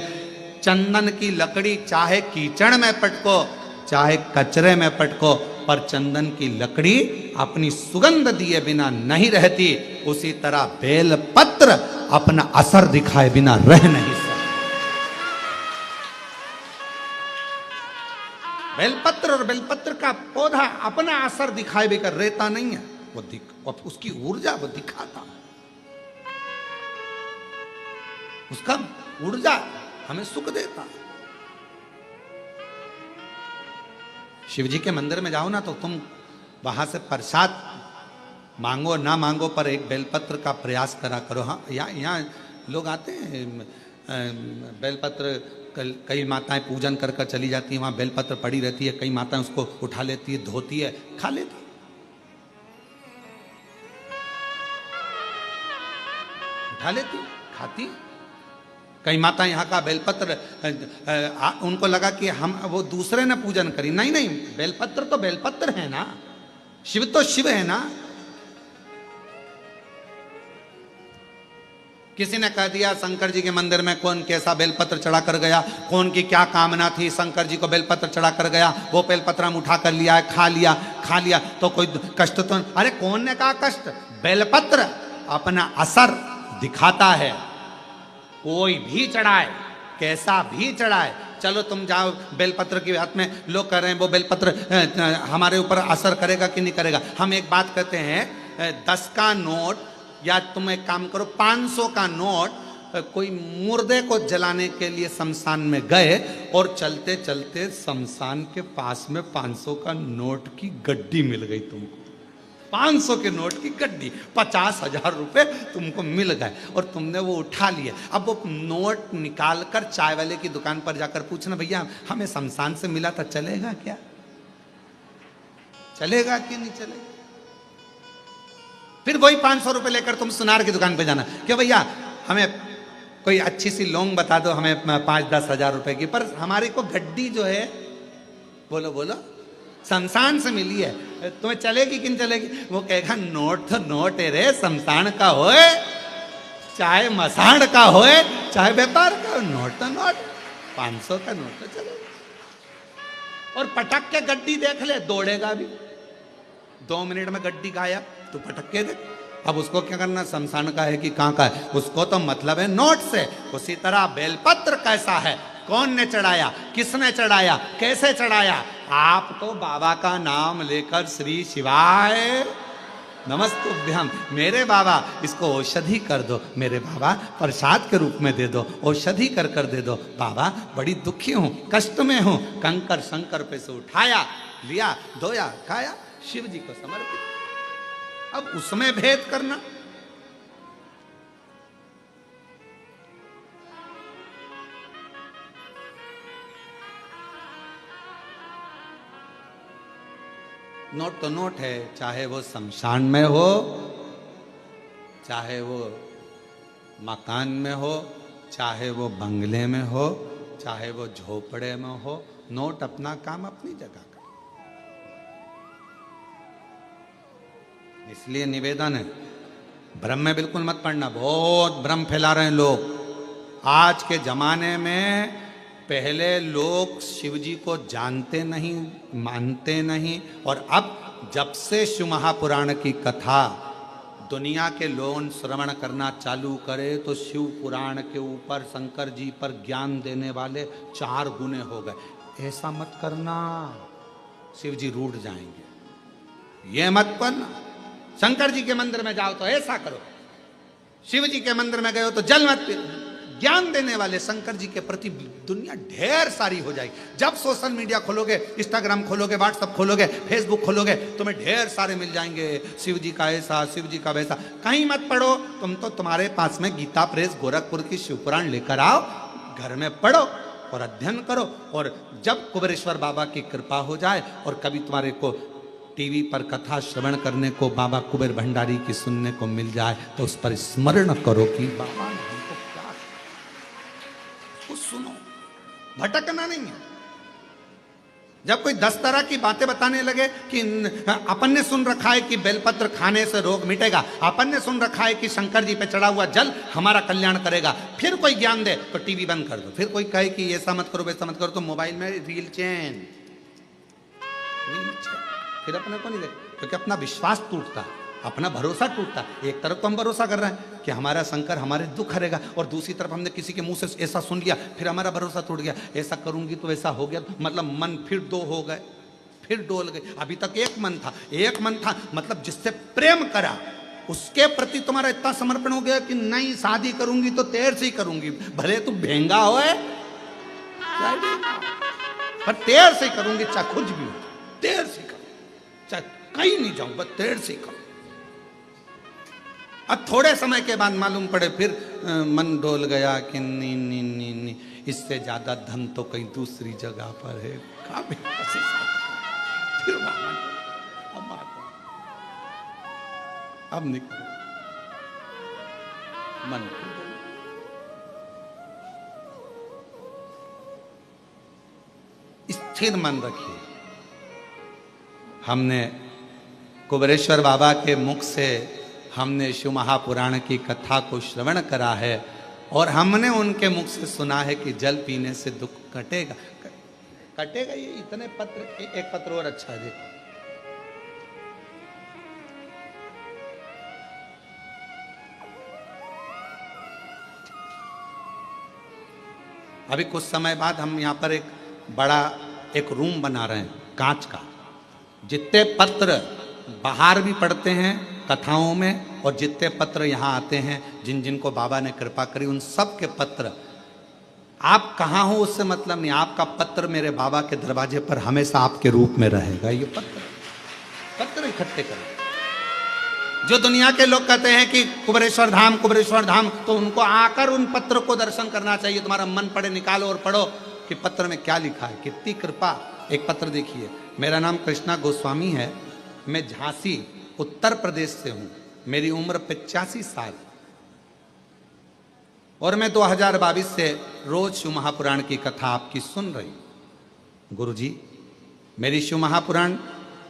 A: चंदन की लकड़ी चाहे कीचड़ में पटको चाहे कचरे में पटको, पर चंदन की लकड़ी अपनी सुगंध दिए बिना नहीं रहती। उसी तरह बेलपत्र अपना असर दिखाए बिना रह नहीं सकता। बेलपत्र और बेलपत्र का पौधा अपना असर दिखाए बिना रहता नहीं है, वो उसकी ऊर्जा वो दिखाता, उसका ऊर्जा हमें सुख देता। शिव जी के मंदिर में जाओ ना तो तुम वहां से प्रसाद मांगो ना मांगो पर एक बेलपत्र का प्रयास करा करो। हाँ, यहाँ लोग आते हैं, बेलपत्र कई माताएं पूजन कर कर चली जाती हैं, वहाँ बेलपत्र पड़ी रहती है, कई माताएं उसको उठा लेती है, धोती है, खा लेती है, उठा लेती, खाती। कई माता यहाँ का बेलपत्र उनको लगा कि हम वो दूसरे ने पूजन करी। नहीं नहीं, बेलपत्र तो बेलपत्र है ना, शिव तो शिव है ना। किसी ने कह दिया शंकर जी के मंदिर में कौन कैसा बेलपत्र चढ़ा कर गया, कौन की क्या कामना थी, शंकर जी को बेलपत्र चढ़ा कर गया, वो बेलपत्र हम उठा कर लिया, खा लिया तो कोई कष्ट तो। अरे कौन ने कहा कष्ट? बेलपत्र अपना असर दिखाता है। कोई भी चढ़ाए, कैसा भी चढ़ाए, चलो तुम जाओ बेलपत्र के हाथ में, लोग कह रहे हैं वो बेलपत्र हमारे ऊपर असर करेगा कि नहीं करेगा। हम एक बात कहते हैं, 10 का नोट या तुम एक काम करो 500 का नोट, कोई मुर्दे को जलाने के लिए शमशान में गए और चलते चलते शमशान के पास में 500 का नोट की गड्डी मिल गई तुमको, 500 के नोट की गड्डी, 50,000 रुपए तुमको मिल गए और तुमने वो उठा लिए। अब वो नोट निकाल कर चाय वाले की दुकान पर जाकर पूछना, भैया हमें शमशान से मिला था, चलेगा क्या? चलेगा कि नहीं चलेगा? फिर वही 500 रुपए लेकर तुम सुनार की दुकान पे जाना, क्या भैया हमें कोई अच्छी सी लोंग बता दो हमें 5-10 हजार रुपए की, पर हमारी को गड्डी जो है, बोलो बोलो, शमशान से मिली है, तुम्हें चलेगी कि नहीं चलेगी? वो कहेगा नोट तो नोट है रे, शमशान का होए चाहे मसाण का होए चाहे व्यापार का हो, नोट तो नोट, 500 का नोट तो चलेगा। और पटक के गड्डी देख ले, दौड़ेगा भी, 2 मिनट में गड्डी गायब, तू पटक के देख। अब उसको क्या करना, शमशान का है कि कहाँ का है, उसको तो मतलब है नोट से। उसी तरह बेलपत्र कैसा है, कौन ने चढ़ाया, किसने चढ़ाया, कैसे चढ़ाया? आप तो बाबा का नाम लेकर श्री शिवाय नमस्तुभ्यम, मेरे बाबा इसको औषधि कर दो, मेरे बाबा प्रसाद के रूप में दे दो, औषधि कर कर दे दो, बाबा बड़ी दुखी हूं, कष्ट में हूं, कंकर शंकर पे से उठाया, लिया, धोया, खाया, शिव जी को समर्पित। अब उसमें भेद करना, नोट तो नोट है, चाहे वो शमशान में हो, चाहे वो मकान में हो, चाहे वो बंगले में हो, चाहे वो झोपड़े में हो, नोट अपना काम अपनी जगह का। इसलिए निवेदन है, भ्रम में बिल्कुल मत पड़ना, बहुत भ्रम फैला रहे हैं लोग आज के जमाने में। पहले लोग शिव जी को जानते नहीं, मानते नहीं, और अब जब से शिव महापुराण की कथा दुनिया के लोग श्रवण करना चालू करे तो शिव पुराण के ऊपर शंकर जी पर ज्ञान देने वाले 4 गुने हो गए। ऐसा मत करना, शिव जी रूठ जाएंगे, ये मत करना। शंकर जी के मंदिर में जाओ तो ऐसा करो, शिव जी के मंदिर में गए हो तो जल मत पी। ज्ञान देने वाले शंकर जी के प्रति दुनिया ढेर सारी हो जाएगी। जब सोशल मीडिया खोलोगे, इंस्टाग्राम खोलोगे, व्हाट्सएप खोलोगे, फेसबुक खोलोगे, तुम्हें ढेर सारे मिल जाएंगे, शिव जी का ऐसा, शिव जी का वैसा। कहीं मत पढ़ो, तुम तो तुम्हारे पास में गीता प्रेस गोरखपुर की शिवपुराण लेकर आओ, घर में पढ़ो और अध्ययन करो। और जब कुबेरेश्वर बाबा की कृपा हो जाए और कभी तुम्हारे को टीवी पर कथा श्रवण करने को बाबा कुबेर भंडारी की सुनने को मिल जाए तो उस पर स्मरण करो कि बाबा ने हमको क्या, कुछ सुनो, भटकना नहीं है। जब कोई 10 तरह की बातें बताने लगे कि अपन ने सुन रखा है कि बेलपत्र खाने से रोग मिटेगा, अपन ने सुन रखा है कि शंकर जी पे चढ़ा हुआ जल हमारा कल्याण करेगा, फिर कोई ज्ञान दे तो टीवी बंद कर दो। फिर कोई कहे कि ऐसा मत करो, वैसा मत करो, तो मोबाइल में रील चैन, फिर अपने को नहीं देख, क्योंकि अपना विश्वास टूटता, अपना भरोसा टूटता। एक तरफ तो हम भरोसा कर रहे हैं कि हमारा शंकर हमारे दुख हरेगा, और दूसरी तरफ हमने किसी के मुंह से ऐसा सुन लिया, फिर हमारा भरोसा टूट गया, ऐसा करूंगी तो ऐसा हो गया, मतलब मन फिर 2 हो गए, फिर डोल गए। अभी तक एक मन था, मतलब जिससे प्रेम करा उसके प्रति तुम्हारा इतना समर्पण हो गया कि नहीं शादी करूंगी तो तेर से ही करूंगी, भले तू भेंगा होए पर तेर से ही करूंगी, चाहे कुछ भी हो, तेर से करूंगी, चाहे कहीं नहीं जाऊं, बस तेर से करूं। अब थोड़े समय के बाद मालूम पड़े, फिर मन डोल गया कि नी, इससे ज्यादा धन तो कहीं दूसरी जगह पर है, फिर अब निकल मन, स्थिर मन रखिए। हमने कुबेरेश्वर बाबा के मुख से हमने शिव महापुराण की कथा को श्रवण करा है, और हमने उनके मुख से सुना है कि जल पीने से दुख कटेगा। कटेगा ये इतने पत्र, एक पत्र और अच्छा है, देखो अभी कुछ समय बाद हम यहाँ पर एक बड़ा एक रूम बना रहे हैं कांच का, जितने पत्र बाहर भी पढ़ते हैं कथाओं में, और जितने पत्र यहाँ आते हैं जिन जिनको बाबा ने कृपा करी, उन सब के पत्र, आप कहाँ हो उससे मतलब नहीं, आपका पत्र मेरे बाबा के दरवाजे पर हमेशा आपके रूप में रहेगा। ये पत्र इकट्ठे करें। जो दुनिया के लोग कहते हैं कि कुबेरेश्वर धाम, तो उनको आकर उन पत्र को दर्शन करना चाहिए। तुम्हारा मन पड़े, निकालो और पढ़ो कि पत्र में क्या लिखा है, कितनी कृपा। एक पत्र देखिए, मेरा नाम कृष्णा गोस्वामी है, मैं झांसी उत्तर प्रदेश से हूं, मेरी उम्र 85 साल। और मैं 2022 से रोज शिव महापुराण की कथा आपकी सुन रही हूं। गुरुजी, मेरी शिव महापुराण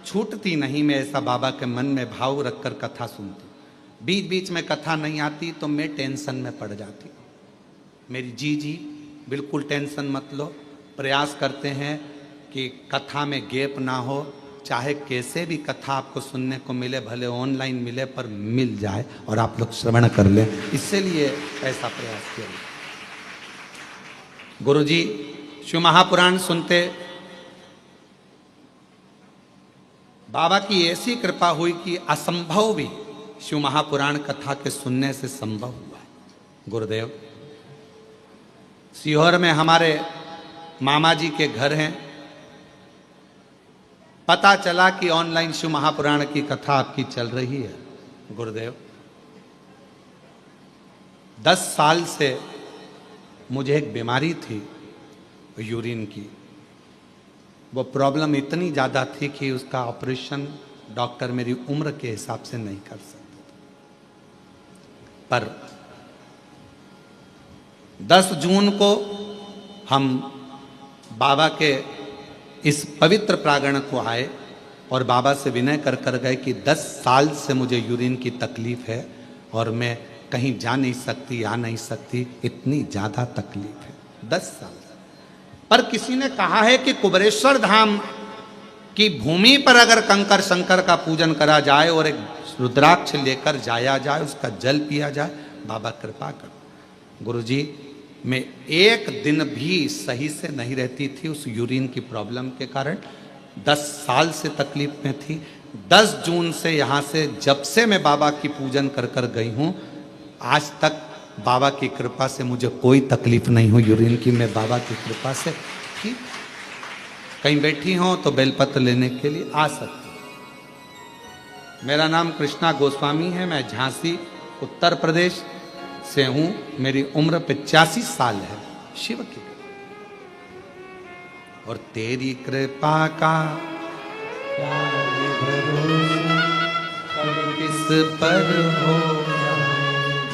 A: छूटती नहीं, मैं ऐसा बाबा के मन में भाव रखकर कथा सुनती। बीच बीच में कथा नहीं आती तो मैं टेंशन में पड़ जाती हूँ। मेरी जी बिल्कुल टेंशन मत लो। प्रयास करते हैं कि कथा में गैप ना हो, चाहे कैसे भी कथा आपको सुनने को मिले, भले ऑनलाइन मिले पर मिल जाए और आप लोग श्रवण कर लें, इसलिए ऐसा प्रयास किया। गुरुजी, शिव महापुराण सुनते बाबा की ऐसी कृपा हुई कि असंभव भी शिव महापुराण कथा के सुनने से संभव हुआ। गुरुदेव, सीहोर में हमारे मामा जी के घर हैं। पता चला कि ऑनलाइन शिव महापुराण की कथा आपकी चल रही है। गुरुदेव, 10 साल से मुझे एक बीमारी थी यूरिन की। वो प्रॉब्लम इतनी ज़्यादा थी कि उसका ऑपरेशन डॉक्टर मेरी उम्र के हिसाब से नहीं कर सकते थे। पर 10 जून को हम बाबा के इस पवित्र प्रांगण को आए और बाबा से विनय कर कर गए कि 10 साल से मुझे यूरिन की तकलीफ है और मैं कहीं जा नहीं सकती, आ नहीं सकती, इतनी ज़्यादा तकलीफ है। 10 साल। पर किसी ने कहा है कि कुबरेश्वर धाम की भूमि पर अगर कंकर शंकर का पूजन करा जाए और एक रुद्राक्ष लेकर जाया जाए, उसका जल पिया जाए, बाबा कृपा कर। गुरुजी, मैं एक दिन भी सही से नहीं रहती थी उस यूरिन की प्रॉब्लम के कारण। 10 साल से तकलीफ में थी। 10 जून से यहाँ से जब से मैं बाबा की पूजन कर कर गई हूँ, आज तक बाबा की कृपा से मुझे कोई तकलीफ नहीं हुई यूरिन की। मैं बाबा की कृपा से ठीक, कहीं बैठी हो तो बेलपत्र लेने के लिए आ सकती हूँ। मेरा नाम कृष्णा गोस्वामी है। मैं झांसी उत्तर प्रदेश से हूं। मेरी उम्र 85 साल है। शिव की और तेरी कृपा का किस पर हो,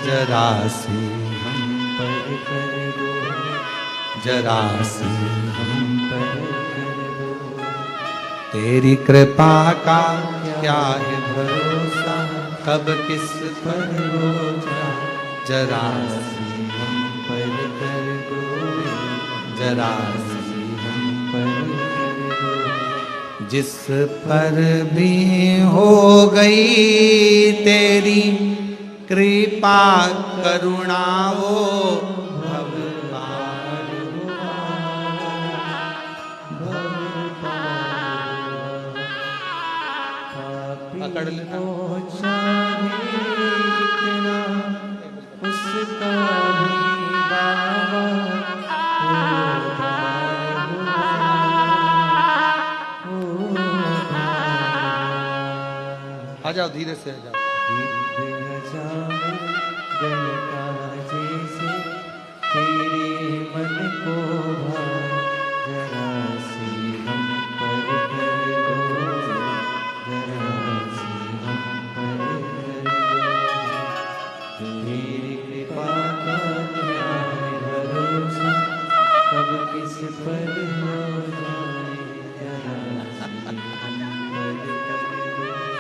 A: जरा सी हम पर कर दो, जरा सी हम पर कर दो। तेरी कृपा का क्या है भरोसा, कब किस पर हो जाए, जरा सी हम पर कर दो, जरा सी हम पर कर दो। जिस पर भी हो गई तेरी कृपा करुणा, वो भव पार हुआ, भव पार। पकड़ लेना। उसका भी बाबा आ जाओ, धीरे से आ जाओ। जैसे तेरे मन को जरा सी हम पर कर दो, जरा सी हम पर कर दो। तेरी कृपा का क्या है भरोसा, कब किस पर हो जाए, जरा सी हम पर कर दो, जरा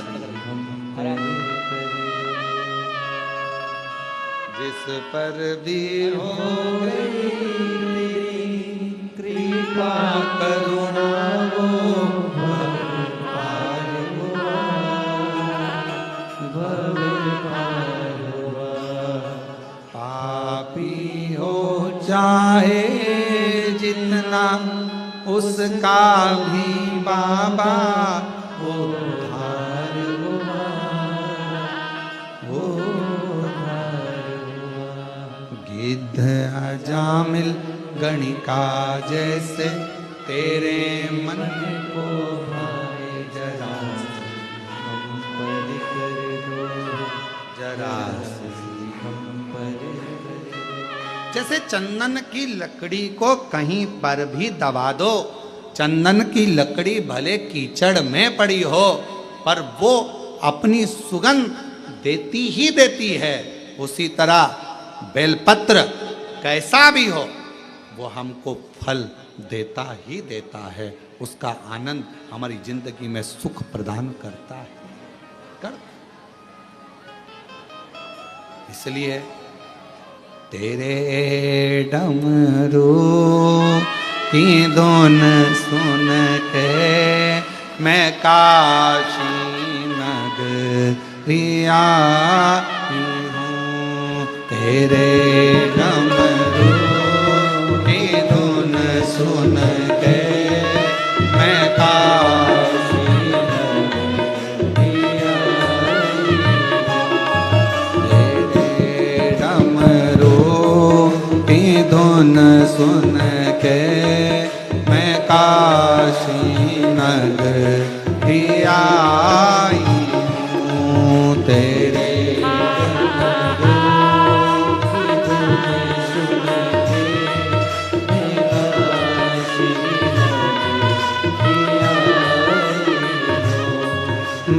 A: सी हम पर कर दो। जिस पर भी हो गई तेरी कृपा करुणा, वो भव पार हुआ, भव पार हुआ। पापी हो चाहे जितना, उसका भी बाबा उद्धार हुआ, उद्धार हुआ। गिद्ध अजामिल गणिका जैसे तेरे मन को भाए, जरा हम पर कर दो, जरा हम पर कर दो। जैसे चंदन की लकड़ी को कहीं पर भी दबा दो, चंदन की लकड़ी भले कीचड़ में पड़ी हो पर वो अपनी सुगंध देती ही देती है। उसी तरह बेलपत्र कैसा भी हो वो हमको फल देता ही देता है, उसका आनंद हमारी जिंदगी में सुख प्रदान करता है। इसलिए तेरे डमरू की धुन सुन के मैं काशी नगरिया हूँ। तेरे डमरू की धुन सुन के मैं काशी नगरिया हूँ। तेरे डमरू की धुन सुन के मैं काशी नगरिया हूँ। तेरे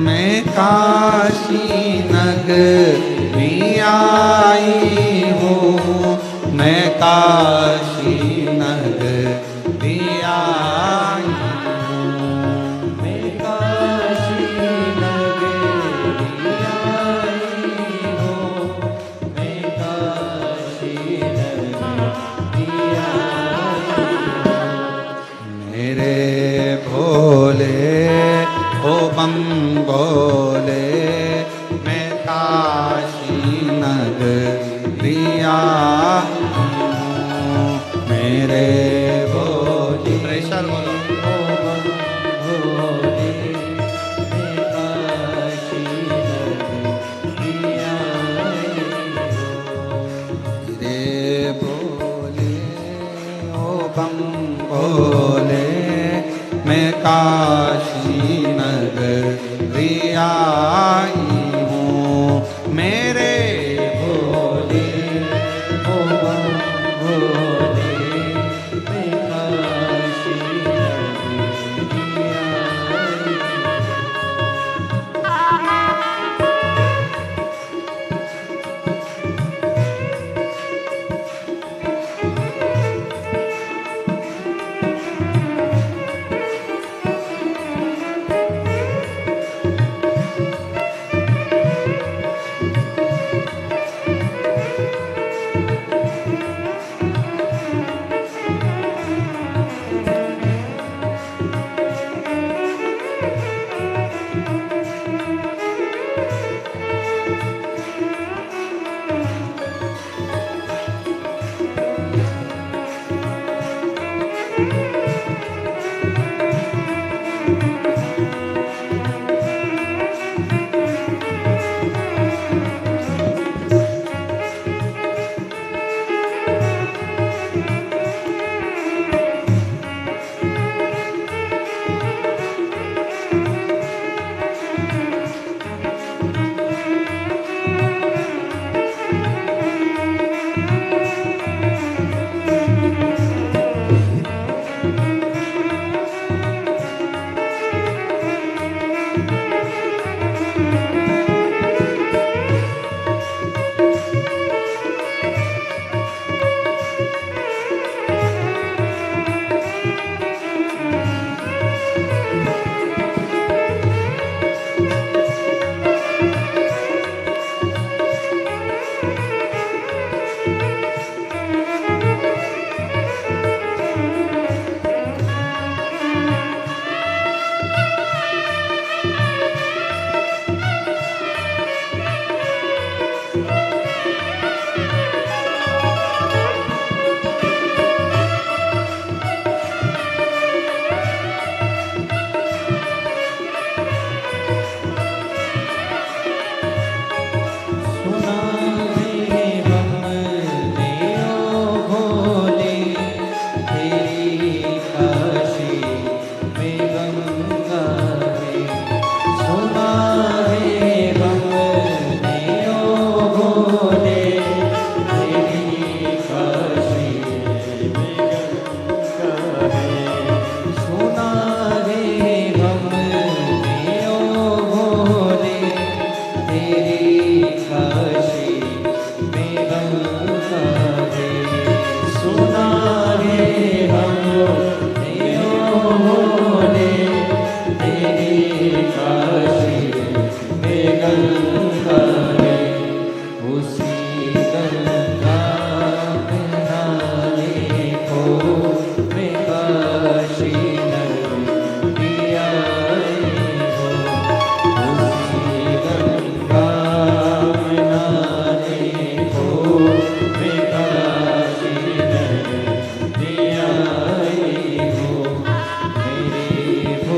A: मैं काशी नगरिया हूँ। मैं काशी नगरिया हूँ। मैं काशी नगरिया हूँ। मैं काशी नगरिया हूँ। मेरे भोले ओ बम बोले मैं काशी नगरिया हूँ। मेरे भोले प्रेशर बोलो ओ बम भोले मैं काशी नगरिया हूँ। मेरे भोले ओ बम भोले मैं काशी नगरिया हूँ। मेरे भोले ओ बम भोले मैं काशी नगरिया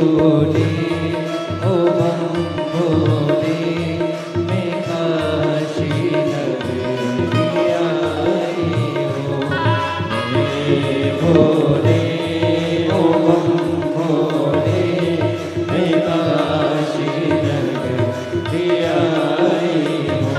B: भोले ओ बम भोले मैं काशी नगरी आई हूँ। हे भोले ओ बम भोले मैं काशी नगरी आई हूँ।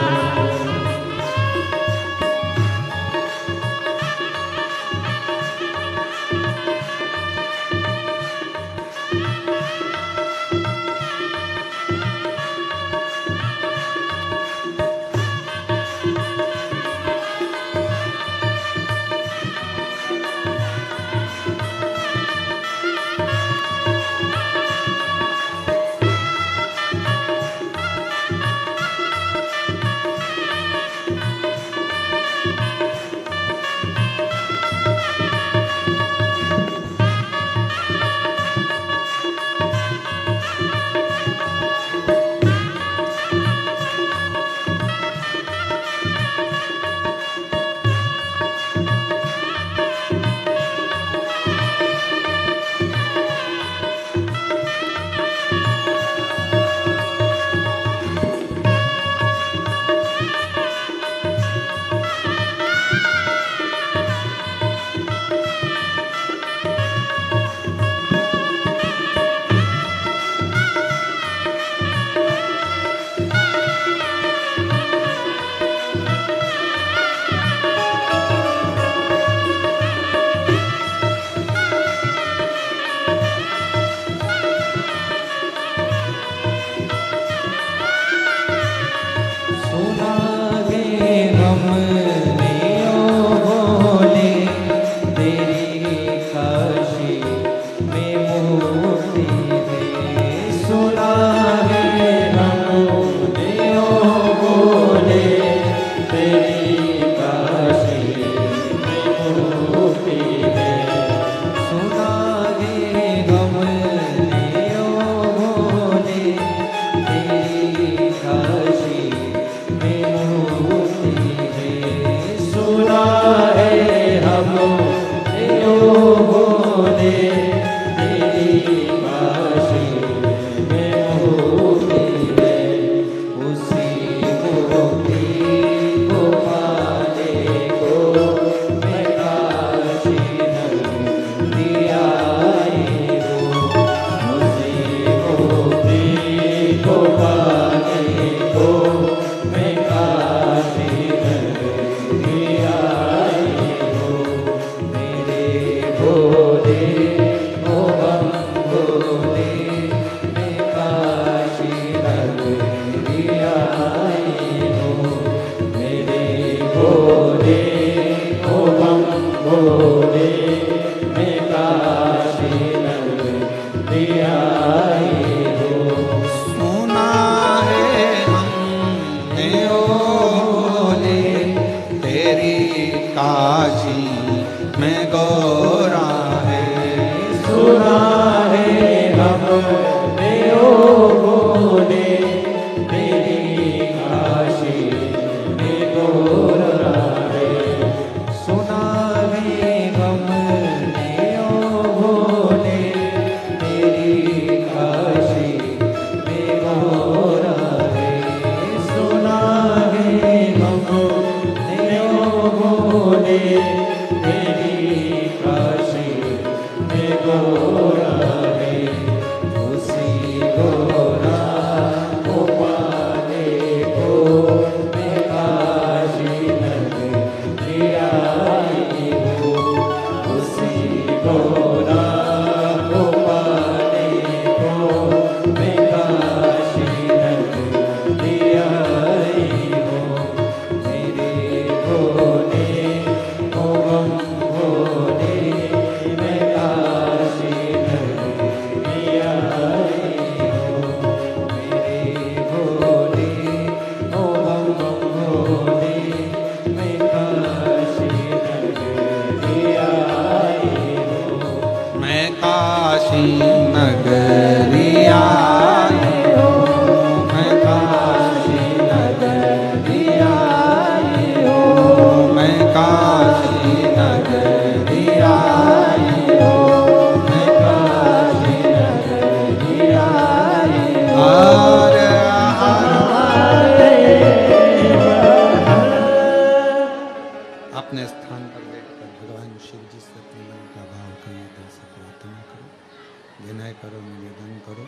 A: विनय करो, निवेदन करो।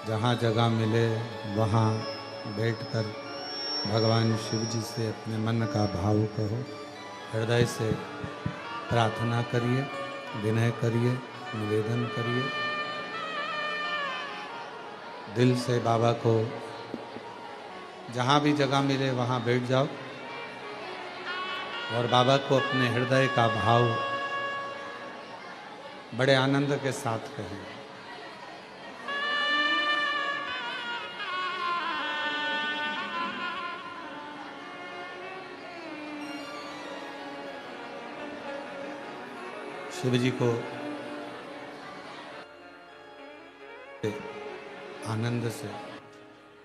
A: जहाँ जगह मिले वहाँ बैठकर भगवान शिव जी से अपने मन का भाव कहो, हृदय से प्रार्थना करिए, विनय करिए, निवेदन करिए। दिल से बाबा को जहाँ भी जगह मिले वहाँ बैठ जाओ और बाबा को अपने हृदय का भाव बड़े आनंद के साथ कहें। शिव जी को आनंद से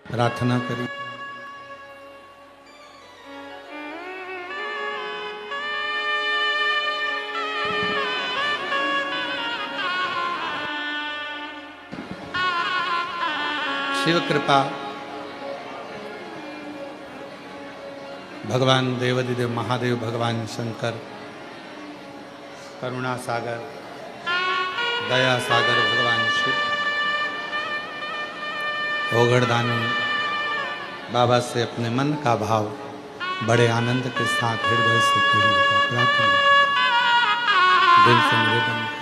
A: प्रार्थना करिए। शिव कृपा भगवान देवाधिदेव महादेव, भगवान शंकर, करुणा सागर, दया सागर भगवान शिव, ओगड़दानी बाबा से अपने मन का भाव बड़े आनंद के साथ हृदय से कहिएगा, प्रार्थना दिल से निवेदन करिए।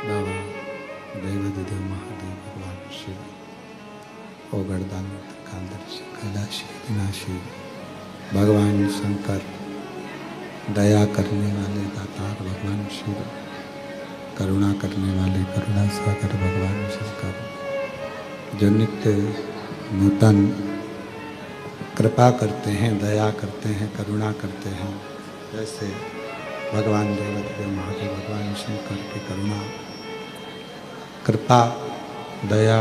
A: बाबा देवाधिदेव महादेव, भगवान शिव, ओगड़दानी, कालदर्शी, कैलाशी, विनाशी, भगवान शंकर, दया करने वाले दातार भगवान शिव, करुणा करने वाले करुणा सागर भगवान शंकर, जो नित्य नूतन कृपा करते हैं, दया करते हैं, करुणा करते हैं, जैसे भगवान देवाधिदेव महादेव, भगवान शंकर की करुणा, कृपा, दया,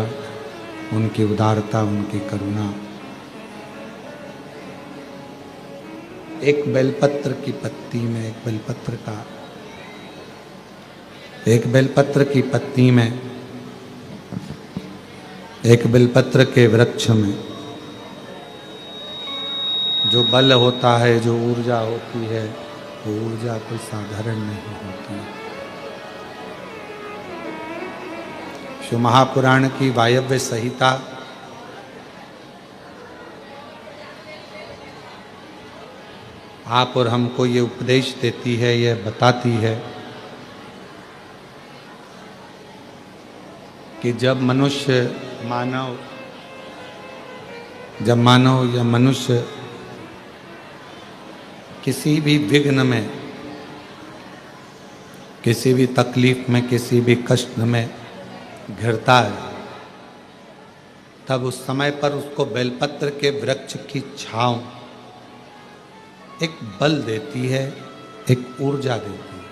A: उनकी उदारता, उनकी करुणा एक बेलपत्र की पत्ती में, एक बेलपत्र की पत्ती में, एक बेलपत्र के वृक्ष में जो बल होता है, जो ऊर्जा होती है, वो ऊर्जा कोई साधारण नहीं होती। शिव महापुराण की वायव्य संहिता आप और हमको ये उपदेश देती है, ये बताती है कि जब मानव या मनुष्य किसी भी विघ्न में, किसी भी तकलीफ में, किसी भी कष्ट में घिरता है, तब उस समय पर उसको बेलपत्र के वृक्ष की छांव एक बल देती है, एक ऊर्जा देती है।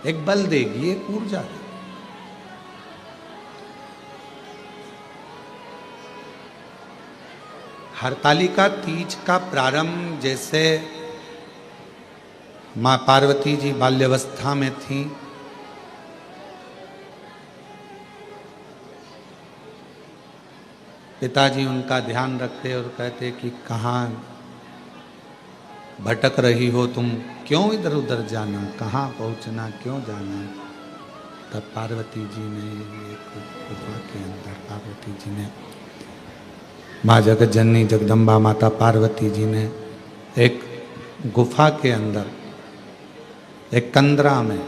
A: एक बल देगी, एक ऊर्जा देगी। हरतालिका तीज का प्रारंभ जैसे मां पार्वती जी बाल्यावस्था में थी, पिताजी उनका ध्यान रखते और कहते कि कहाँ भटक रही हो तुम, क्यों इधर उधर जाना, कहाँ पहुँचना, क्यों जाना। तब पार्वती जी ने एक गुफा के अंदर, पार्वती जी ने, माँ जगत जननी जगदम्बा माता पार्वती जी ने एक गुफा के अंदर, एक कंदरा में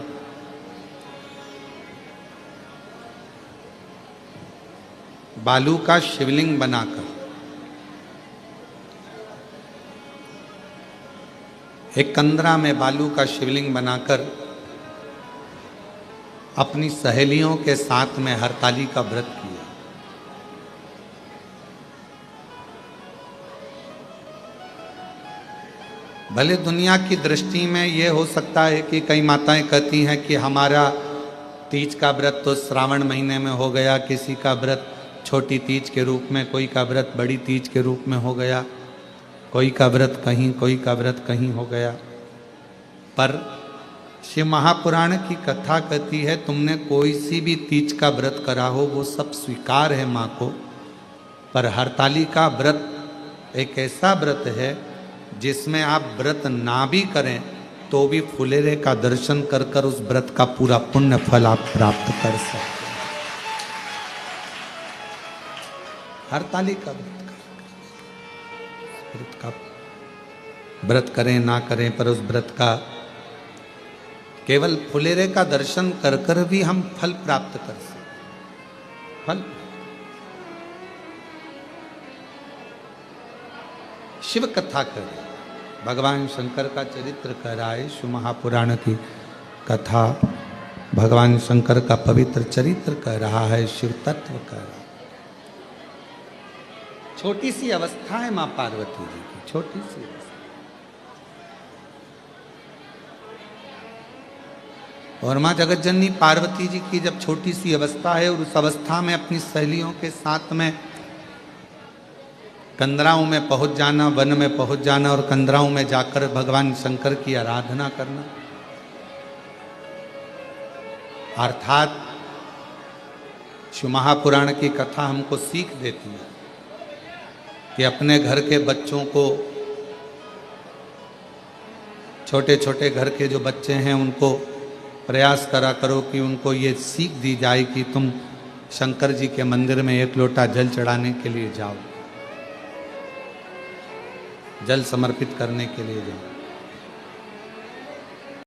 A: बालू का शिवलिंग बनाकर, एक कंदरा में बालू का शिवलिंग बनाकर अपनी सहेलियों के साथ में हरताली का व्रत किया। भले दुनिया की दृष्टि में ये हो सकता है कि कई माताएं कहती हैं कि हमारा तीज का व्रत तो श्रावण महीने में हो गया, किसी का व्रत छोटी तीज के रूप में, कोई का व्रत बड़ी तीज के रूप में हो गया, कोई का व्रत कहीं, कोई का व्रत कहीं हो गया। पर शिव महापुराण की कथा कहती है तुमने कोई सी भी तीज का व्रत करा हो वो सब स्वीकार है माँ को, पर हरताली का व्रत एक ऐसा व्रत है जिसमें आप व्रत ना भी करें तो भी फुलेरे का दर्शन कर कर उस व्रत का पूरा पुण्य फल आप प्राप्त कर सकते हैं। हरताली का व्रत करें ना करें, पर उस व्रत का केवल फुलेरे का दर्शन कर कर भी हम फल प्राप्त कर सकते। फल शिव कथा करें, भगवान शंकर का चरित्र कराए, शिव महापुराण की कथा भगवान शंकर का पवित्र चरित्र कर रहा है, शिव तत्व कर रहा है। छोटी सी अवस्था है मां पार्वती जी की, छोटी सी अवस्था। और मां जगतजननी पार्वती जी की जब छोटी सी अवस्था है और उस अवस्था में अपनी सहेलियों के साथ में कंदराओं में पहुंच जाना, वन में पहुंच जाना और कंदराओं में जाकर भगवान शंकर की आराधना करना, अर्थात शिव महापुराण की कथा हमको सीख देती है कि अपने घर के बच्चों को, छोटे छोटे घर के जो बच्चे हैं उनको प्रयास करा करो कि उनको ये सीख दी जाए कि तुम शंकर जी के मंदिर में एक लोटा जल चढ़ाने के लिए जाओ, जल समर्पित करने के लिए जाओ।